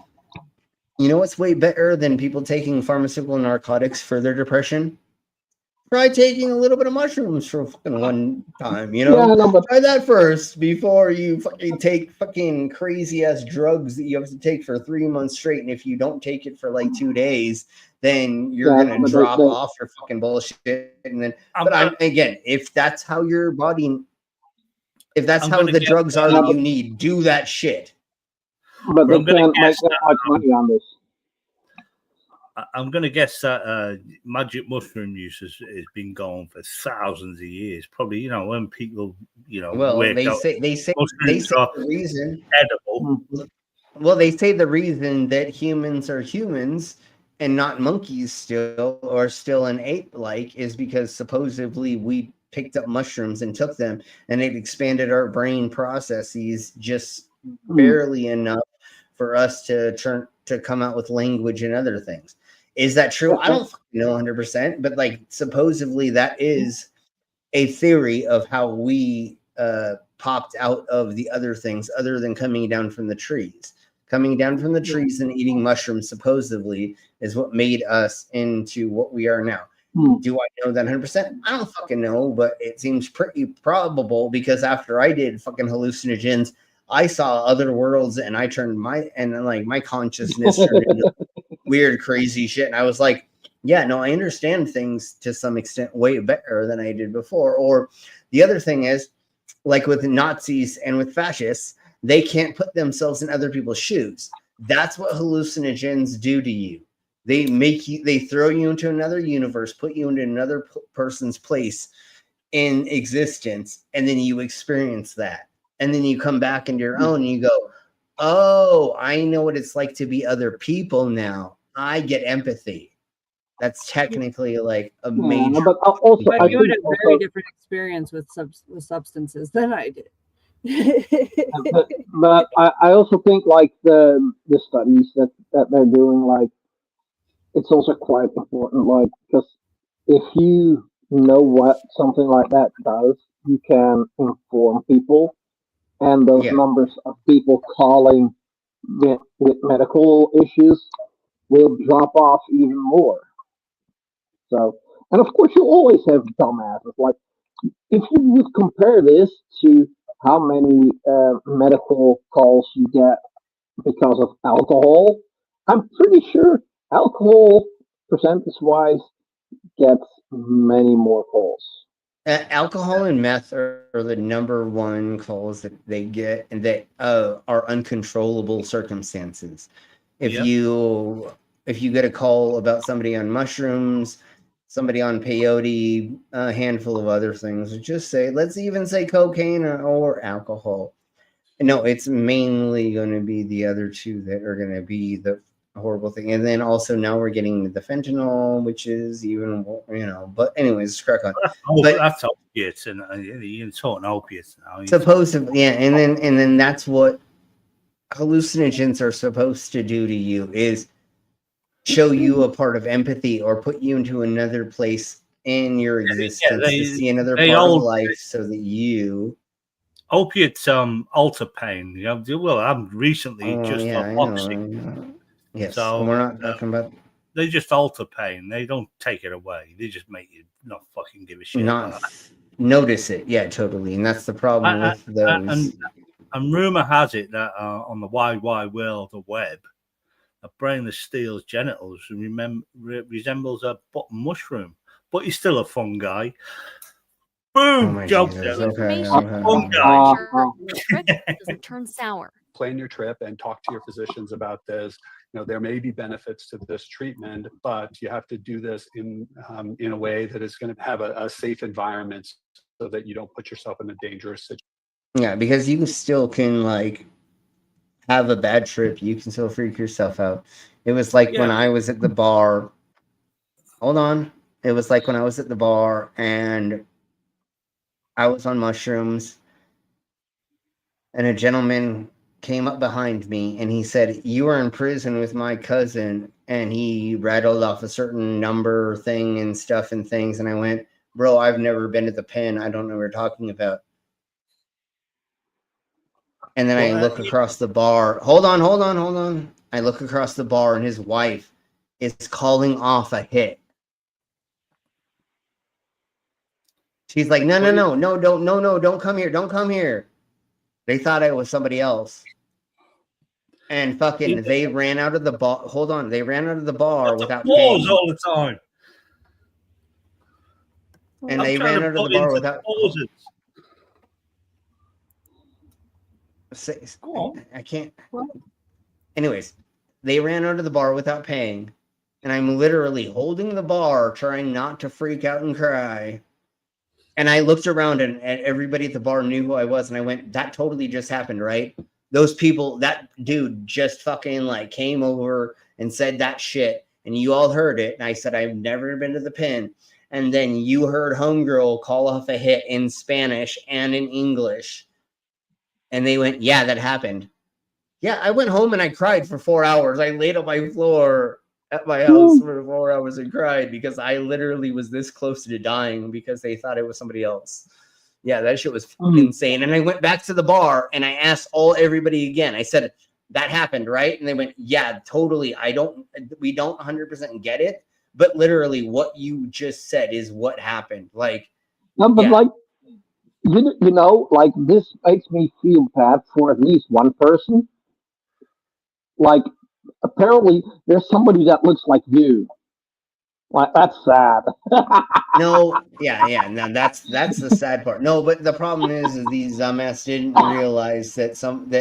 you know what's way better than people taking pharmaceutical narcotics for their depression? try taking a little bit of mushrooms for fucking one time, you Yeah, know? no, but Try that first before you fucking take fucking crazy ass drugs that you have to take for 3 months straight. And if you don't take it for like 2 days, then you're yeah, gonna but drop off your fucking bullshit. And then, again, if that's how your body, if that's I'm how gonna the guess drugs are Yeah, that but, you need, do that shit. but but they I'm gonna can't make guess that much money on this. I'm going to guess that magic mushroom use has been going for thousands of years. Probably, you know, when people, you know, Well, work they out say mushrooms are the reason. edible. Well, they say the reason that humans are humans and not monkeys still, or still an ape-like, is because supposedly we picked up mushrooms and took them, and it expanded our brain processes just barely enough for us to come out with language and other things. Is that true? I don't know 100%, but like supposedly that is a theory of how we popped out of the other things other than coming down from the trees. Coming down from the trees and eating mushrooms supposedly is what made us into what we are now. Do I know that 100%? I don't fucking know, but it seems pretty probable because after I did fucking hallucinogens, I saw other worlds and I turned my consciousness turned into weird, crazy shit. And I was like, yeah, no, I understand things to some extent way better than I did before. Or the other thing is, like with Nazis and with fascists, they can't put themselves in other people's shoes. That's what hallucinogens do to you. They throw you into another universe, put you into another person's place in existence, and then you experience that. And then you come back into your own and you go, oh, I know what it's like to be other people now. I get empathy. That's technically like a major. But also, but you had a very different experience with substances than I did. but I also think like the studies that they're doing, like it's also quite important, like because if you know what something like that does, you can inform people, and those numbers of people calling with medical issues will drop off even more. So, and of course, you always have dumbasses. Like, if you would compare this to how many medical calls you get because of alcohol, I'm pretty sure alcohol, percentage-wise, gets many more calls. Alcohol and meth are the number one calls that they get, and that are uncontrollable circumstances. If you get a call about somebody on mushrooms, somebody on peyote, a handful of other things, just say, let's even say cocaine or alcohol. No, it's mainly going to be the other two that are going to be the horrible thing. And then also now we're getting the fentanyl, which is even, but anyways, crack on. That's opiates, and you're talking opiates now. Supposedly, yeah, and then that's what hallucinogens are supposed to do to you, is show you a part of empathy or put you into another place in your existence to see another part of life so that you... Opiates alter pain. Well, I'm recently just on boxing. Yes, so we're not talking about... They just alter pain. They don't take it away. They just make you not fucking give a shit. Not notice it. Yeah, totally. And that's the problem with those. And rumor has it that on the wide world of web, a brain of steel's genitals resembles a bottom mushroom, but he's still a fun guy. Boom! Job done. Doesn't turn sour. Plan your trip and talk to your physicians about this. There may be benefits to this treatment, but you have to do this in a way that is going to have a safe environment so that you don't put yourself in a dangerous situation. Yeah, because you still can have a bad trip. You can still freak yourself out. It was like when I was at the bar. Hold on. It was like when I was at the bar and I was on mushrooms, and a gentleman came up behind me and he said, "You are in prison with my cousin," and he rattled off a certain number thing and stuff and things, and I went, "Bro, I've never been to the pen. I don't know what you're talking about." And then I look across the bar. Hold on. I look across the bar and his wife is calling off a hit. She's like, no, don't come here, don't come here. They thought I was somebody else. And fucking, they ran out of the bar. Hold on, they ran out of the bar without paying. All the time. And they ran out of the bar without. I can't. Anyways, they ran out of the bar without paying, and I'm literally holding the bar, trying not to freak out and cry. And I looked around, and everybody at the bar knew who I was, and I went, "That totally just happened, right? Those people, that dude just fucking like came over and said that shit, and you all heard it." And I said, "I've never been to the pen." And then you heard Homegirl call off a hit in Spanish and in English. And they went, "Yeah, that happened." Yeah, I went home and I cried for 4 hours. I laid on my floor at my house for 4 hours and cried because I literally was this close to dying because they thought it was somebody else. Yeah, that shit was insane. And I went back to the bar and I asked everybody again. I said, "That happened, right?" And they went, "Yeah, totally. We don't 100% get it. But literally what you just said is what happened." Like, no, but like, you know, like this makes me feel bad for at least one person. Like, apparently there's somebody that looks like you. Like, that's sad. No, no, that's the sad part. No, but the problem is these dumbass didn't realize that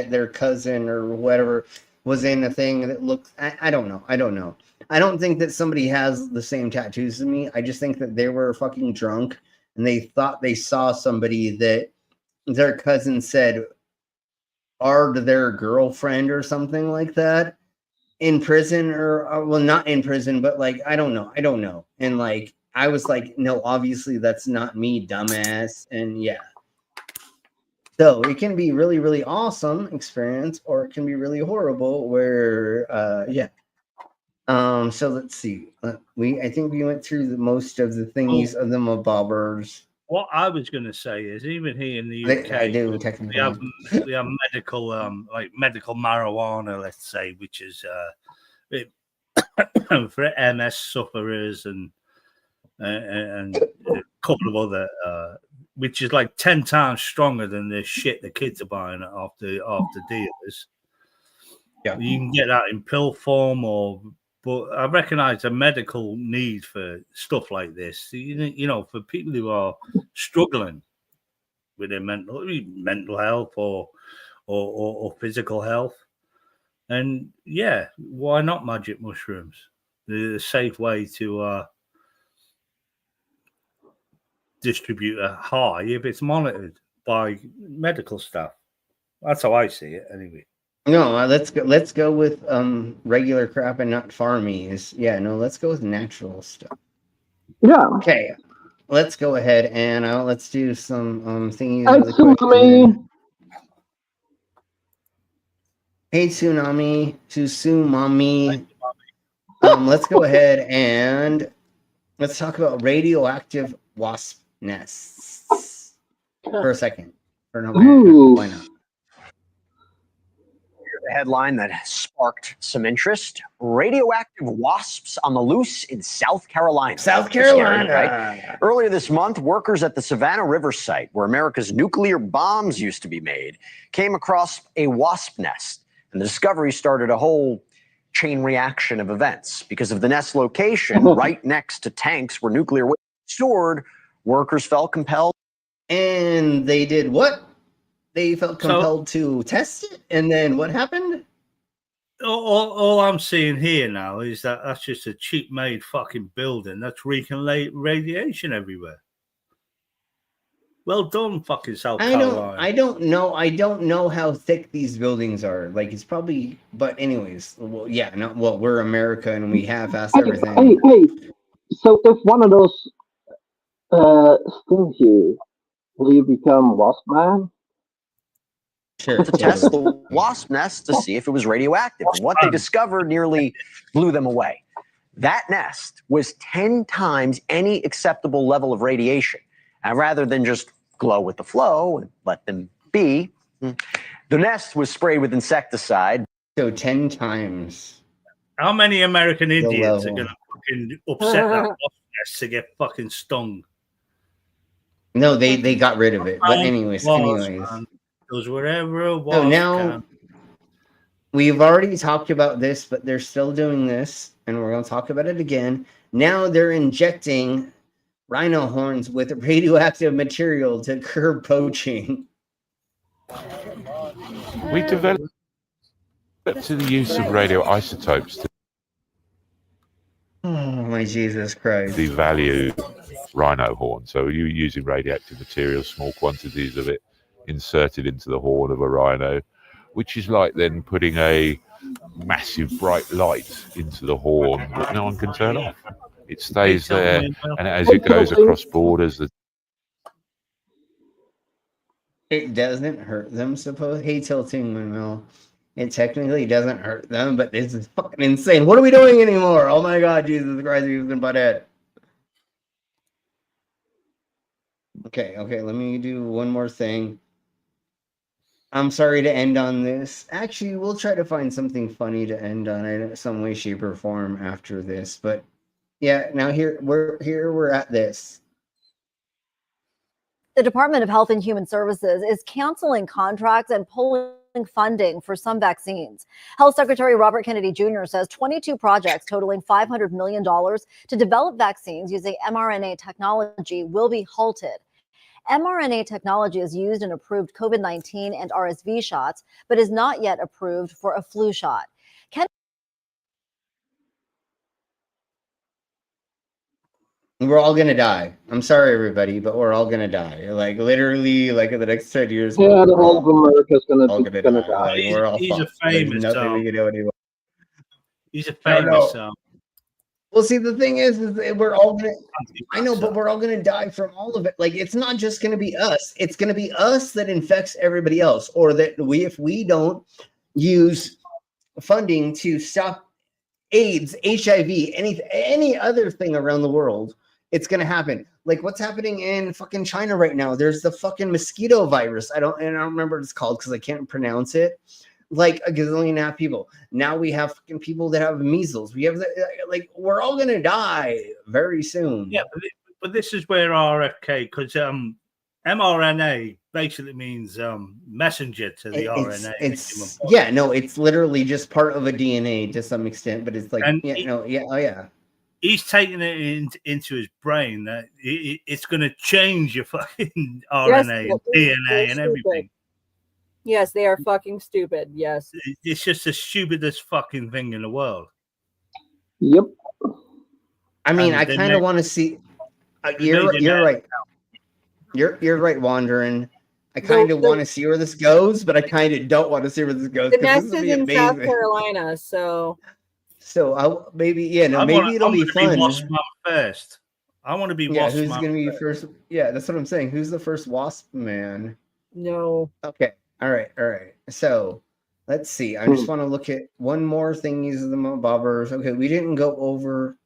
their cousin or whatever was in a thing that looked. I don't know. I don't think that somebody has the same tattoos as me. I just think that they were fucking drunk and they thought they saw somebody that their cousin said are their girlfriend or something like that in prison, or well, not in prison, but like, I don't know. And like, I was like, no, obviously that's not me, dumbass. And yeah. So it can be really, really awesome experience, or it can be really horrible where, yeah. So let's see. I think we went through most of the thingies of the mobbers. What I was going to say is, even here in the UK, I do technically. we have medical, like medical marijuana, let's say, which is for MS sufferers and a couple of other, which is like 10 times stronger than the shit the kids are buying off the dealers. Yeah, you can get that in pill form, but I recognize a medical need for stuff like this. You know, for people who are struggling with their mental health or physical health. And yeah, why not magic mushrooms? They're a safe way to distribute a high if it's monitored by medical staff. That's how I see it, anyway. No, let's go with regular crap and not farmies. Yeah, no, let's go with natural stuff. Yeah. Okay, let's go ahead and let's do some thingies really quick. Hey, Tsunami. Let's go ahead and let's talk about radioactive wasp nests for a second. Why not? The headline that sparked some interest: radioactive wasps on the loose in South Carolina. South Carolina. Scary, right? Earlier this month, workers at the Savannah River site, where America's nuclear bombs used to be made, came across a wasp nest. And the discovery started a whole chain reaction of events. Because of the nest location right next to tanks where nuclear waste is stored, workers felt compelled. And they did what? They felt compelled to test it, and then what happened? All I'm seeing here now is that that's just a cheap-made fucking building that's wreaking radiation everywhere. Well done, fucking South Carolina. I don't know how thick these buildings are. Like, it's probably, but anyways, well, yeah, we're America and we half-ass everything. Hey, so if one of those stings you, will you become Wasp Man? Sure. To test the wasp nest to see if it was radioactive. And what they discovered nearly blew them away. That nest was 10 times any acceptable level of radiation. And rather than just glow with the flow and let them be, the nest was sprayed with insecticide. So 10 times. How many American idiots are going to fucking upset that wasp nest to get fucking stung? No, they got rid of it. But anyways. Goes wherever it was. So now we've already talked about this, but they're still doing this, and we're going to talk about it again. Now they're injecting rhino horns with radioactive material to curb poaching. We developed to the use of radioisotopes to my Jesus Christ. devalue rhino horn. So you're using radioactive material, small quantities of it, inserted into the horn of a rhino, which is like then putting a massive bright light into the horn that no one can turn off. It stays there, and as it goes across borders, it doesn't hurt them, suppose. Hey, Tilting Windmill. It technically doesn't hurt them, but this is fucking insane. What are we doing anymore? Oh my God, Jesus Christ, he's been butthead. Okay, let me do one more thing. I'm sorry to end on this. Actually, we'll try to find something funny to end on in some way, shape, or form after this. But yeah, now we're at this. The Department of Health and Human Services is canceling contracts and pulling funding for some vaccines. Health Secretary Robert Kennedy Jr. says 22 projects totaling $500 million to develop vaccines using mRNA technology will be halted. mRNA technology is used in approved COVID-19 and RSV shots, but is not yet approved for a flu shot. We're all gonna die. I'm sorry, everybody, but we're all gonna die. Like literally, like in the next 10 years. Yeah, the whole of America's gonna die. Like, we're all He's fucked. a famous. There's nothing we can do anymore. He's a famous. Well, see, the thing is that we're all gonna. I know, but we're all gonna die from all of it. Like, it's not just gonna be us. It's gonna be us that infects everybody else, or that if we don't use funding to stop AIDS, HIV, any other thing around the world, it's gonna happen. Like what's happening in fucking China right now. There's the fucking mosquito virus. I don't remember what it's called because I can't pronounce it. Like a gazillion and a half people. Now we have fucking people that have measles. We have like we're all gonna die very soon. Yeah, but this is where RFK, because mRNA basically means messenger to the RNA. It's literally just part of a DNA to some extent, but it's like He's taking it into his brain that it's going to change your fucking RNA and DNA and everything. Yes, they are fucking stupid. Yes. It's just the stupidest fucking thing in the world. Yep. I mean, I kind of want to see. You're right. You're right, Wandering. I kind of want to see where this goes, but I kind of don't want to see where this goes. The nest is in South Carolina, so maybe it'll be fun. Wasp Mom first. I want to be Wasp Who's Mom going to be first? Yeah, that's what I'm saying. Who's the first Wasp man? No. Okay. All right. So let's see. I just want to look at one more thing. These are the bobbers. Okay, we didn't go over.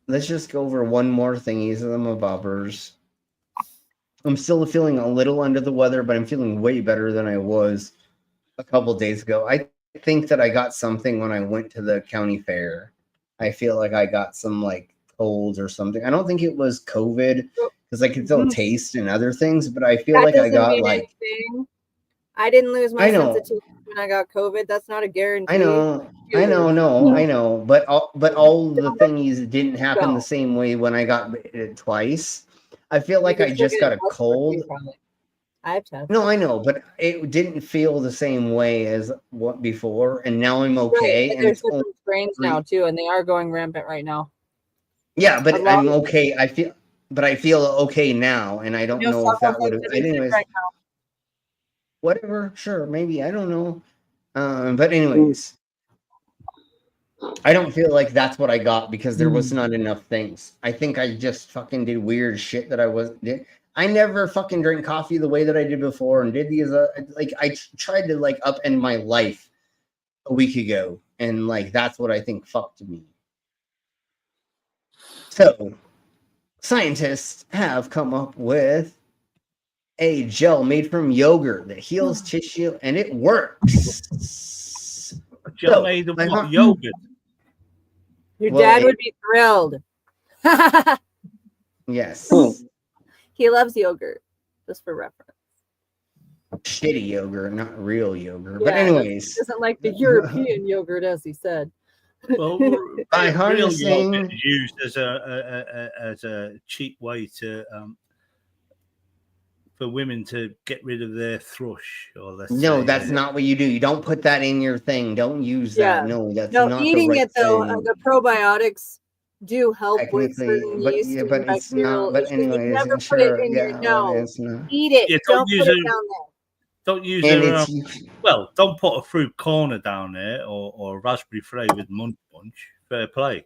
Let's just go over one more thing. These are the bobbers. I'm still feeling a little under the weather, but I'm feeling way better than I was a couple days ago. I think that I got something when I went to the county fair. I feel like I got some like colds or something. I don't think it was COVID because I could still taste and other things, but I feel like I got like. Anything. I didn't lose my sensitivity when I got COVID. That's not a guarantee. I know. But all the things didn't happen the same way when I got it twice. I feel like I just got a cold. I have tested. No, I know, but it didn't feel the same way as what before, and now I'm okay. Right, and there's different strains now too, and they are going rampant right now. Yeah, but I'm okay. I feel okay now, and I don't know if that would have. Anyways, right now. Whatever, sure, maybe, I don't know. But anyways, I don't feel like that's what I got because there was not enough things. I think I just fucking did weird shit that I never fucking drank coffee the way that I did before and did these I tried to like upend my life a week ago, and like that's what I think fucked me. So scientists have come up with a gel made from yogurt that heals tissue, and it works. A gel made of what? Yogurt? Your Well, dad would be thrilled. Yes. He loves yogurt, just for reference. Shitty yogurt, not real yogurt. Yeah, but anyways, doesn't like the European yogurt, as he said. Well, by real harnessing yogurt is used as a cheap way to for women to get rid of their thrush, or let's no, say, that's not what you do. You don't put that in your thing. Don't use Yeah. that. No, that's No, not eating the right it though, thing. the probiotics do help with Technically, certain but yeast yeah, and but it's bacterial not. But issues. anyways, You never put sure, it in yeah, your well, no. it's not. Eat it. Yeah, don't put it down there. Don't use And a it's well. Don't put a fruit corner down there or raspberry flavored munch punch. Fair play.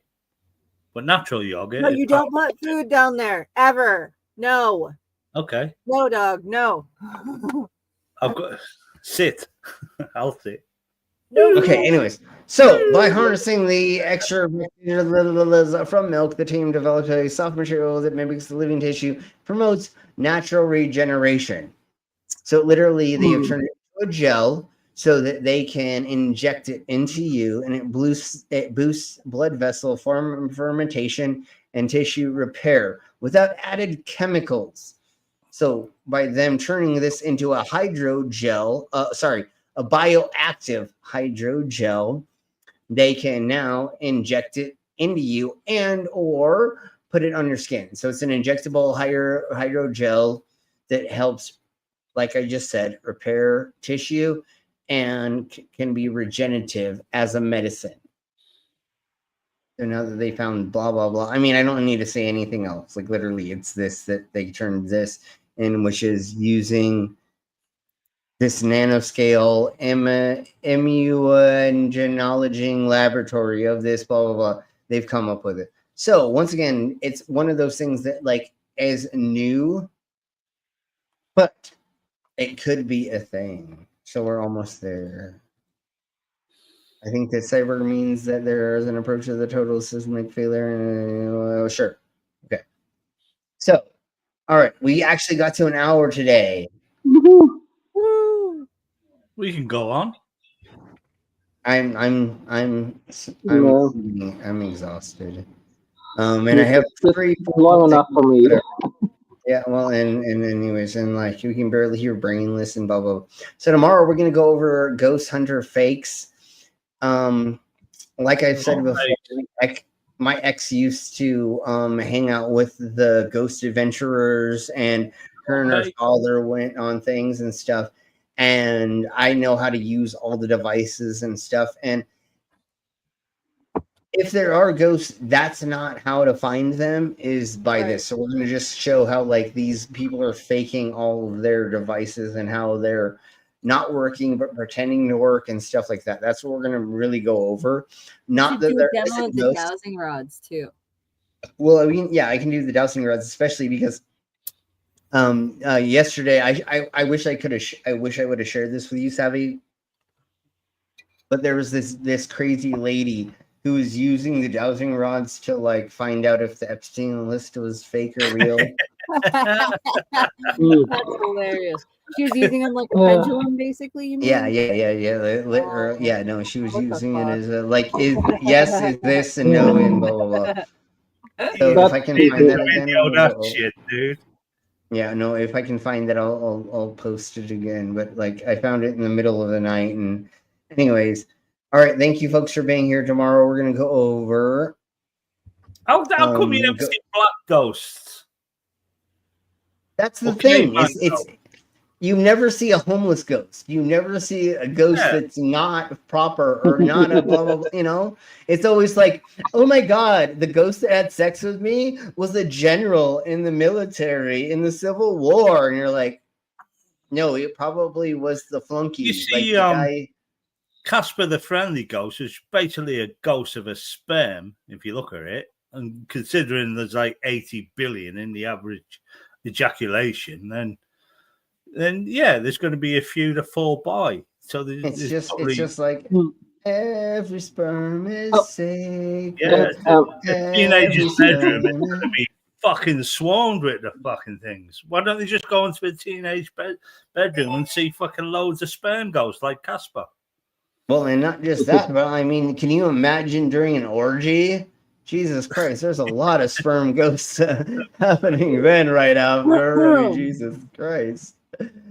But natural yogurt. No, you don't put food down there ever. No. Okay. No, dog. No. Oh. I've got sit. I'll sit. Okay, anyways. So, by harnessing the extra from milk, the team developed a soft material that mimics the living tissue, promotes natural regeneration. So, literally, they have turned it into a gel so that they can inject it into you, and it boosts blood vessel fermentation and tissue repair without added chemicals. So, by them turning this into a hydrogel, a bioactive hydrogel, they can now inject it into you and or put it on your skin. So it's an injectable hydrogel that helps, like I just said, repair tissue and can be regenerative as a medicine. So now that they found blah, blah, blah. I mean, I don't need to say anything else. Like literally, it's this that they turned this in, which is using this nanoscale immunology laboratory of this, blah, blah, blah. They've come up with it. So once again, it's one of those things that like is new, but it could be a thing. So we're almost there. I think that cyber means that there is an approach to the total systemic failure. Sure. Okay. So, all right. We actually got to an hour today. We can go on. I'm exhausted. And I have three long enough for me. Yeah, well, and anyways, and like you can barely hear brainless and blah blah. So tomorrow we're gonna go over Ghost Hunter fakes. Like I've said before, my ex used to hang out with the ghost adventurers, and her and her father went on things and stuff. And I know how to use all the devices and stuff. And if there are ghosts, that's not how to find them, is by this. So we're going to just show how like these people are faking all of their devices and how they're not working but pretending to work and stuff like that. That's what we're going to really go over. Not that there isn't the ghosts. dowsing rods too. Well, I mean, yeah, I can do the dowsing rods, especially because yesterday I wish I could have I wish I would have shared this with you, Savvy. But there was this crazy lady who was using the dowsing rods to like find out if the Epstein list was fake or real. That's hilarious. She was using them like a pendulum, basically. You mean? Yeah. No, she was using it as a like, is yes, is this, and no, and blah blah blah. So if I can find that again, shit, dude. Yeah, no, if I can find that, I'll post it again. But like, I found it in the middle of the night, and anyways, all right. Thank you, folks, for being here. Tomorrow we're gonna go over. How come you never see black ghosts? That's the thing. It's you never see a homeless ghost. You never see a ghost that's not proper or not a blah, blah, blah, you know? It's always like, oh my God, the ghost that had sex with me was a general in the military in the Civil War. And you're like, no, it probably was the flunky. You see, Casper the Friendly Ghost is basically a ghost of a sperm, if you look at it. And considering there's like 80 billion in the average ejaculation, then yeah, there's going to be a few that fall by. So it's just like every sperm is sacred. Yeah, the teenager's bedroom is going to be fucking swarmed with the fucking things. Why don't they just go into a teenage bedroom and see fucking loads of sperm ghosts like Casper? Well, and not just that, but I mean, can you imagine during an orgy Jesus Christ, there's a lot of sperm ghosts happening then right after. I mean, Jesus Christ.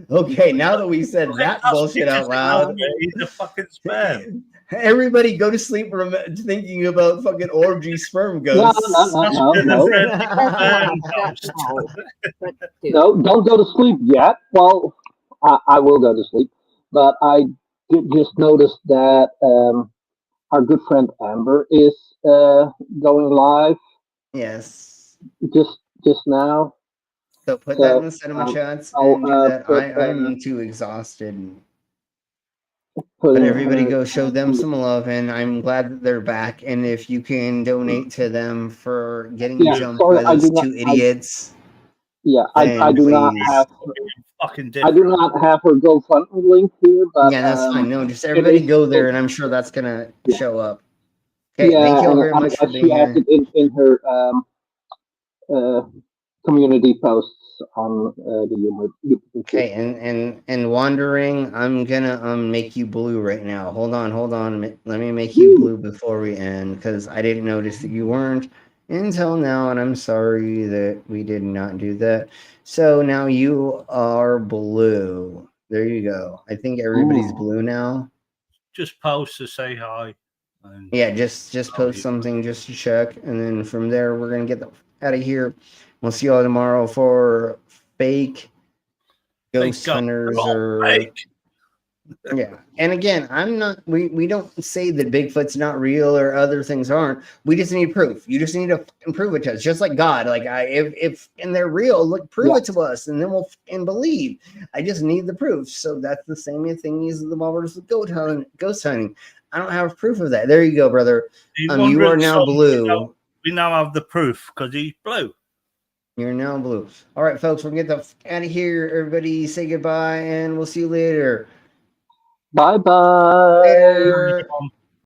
Okay, now that we said that bullshit out loud, He's a fucking sperm. everybody go to sleep thinking about fucking orgy sperm No, ghosts. No, don't go to sleep yet. Well, I will go to sleep, but I did just notice that our good friend Amber is going live. Yes. Just now. So put that in the cinema chats and do that. I'm too exhausted. But everybody go show them some love, and I'm glad that they're back. And if you can donate to them for getting jumped by those two idiots. I do not have. I do not have her GoFundMe link here, but yeah, that's fine. No, just everybody go there, and I'm sure that's gonna show up. Okay, thank you all very much for being here. In her community posts on the YouTube. Okay, and wandering, I'm gonna make you blue right now. Hold on. Let me make you blue before we end, because I didn't notice that you weren't until now, and I'm sorry that we did not do that. So now you are blue. There you go. I think everybody's blue now. Just post to say hi. Yeah, just post something just to check, and then from there we're gonna get out of here. We'll see you all tomorrow for fake ghost hunters or fake. Yeah. And again, we don't say that Bigfoot's not real or other things aren't. We just need proof. You just need to prove it to us, just like God. Like if they're real, look, prove it to us, and then we'll believe. I just need the proof. So that's the same thing as the Walrus with ghost hunting. I don't have proof of that. There you go, brother. You are now blue. We now have the proof because he's blue. You're now blue. All right, folks, we'll get the out of here. Everybody say goodbye, and we'll see you later. Bye-bye. Later.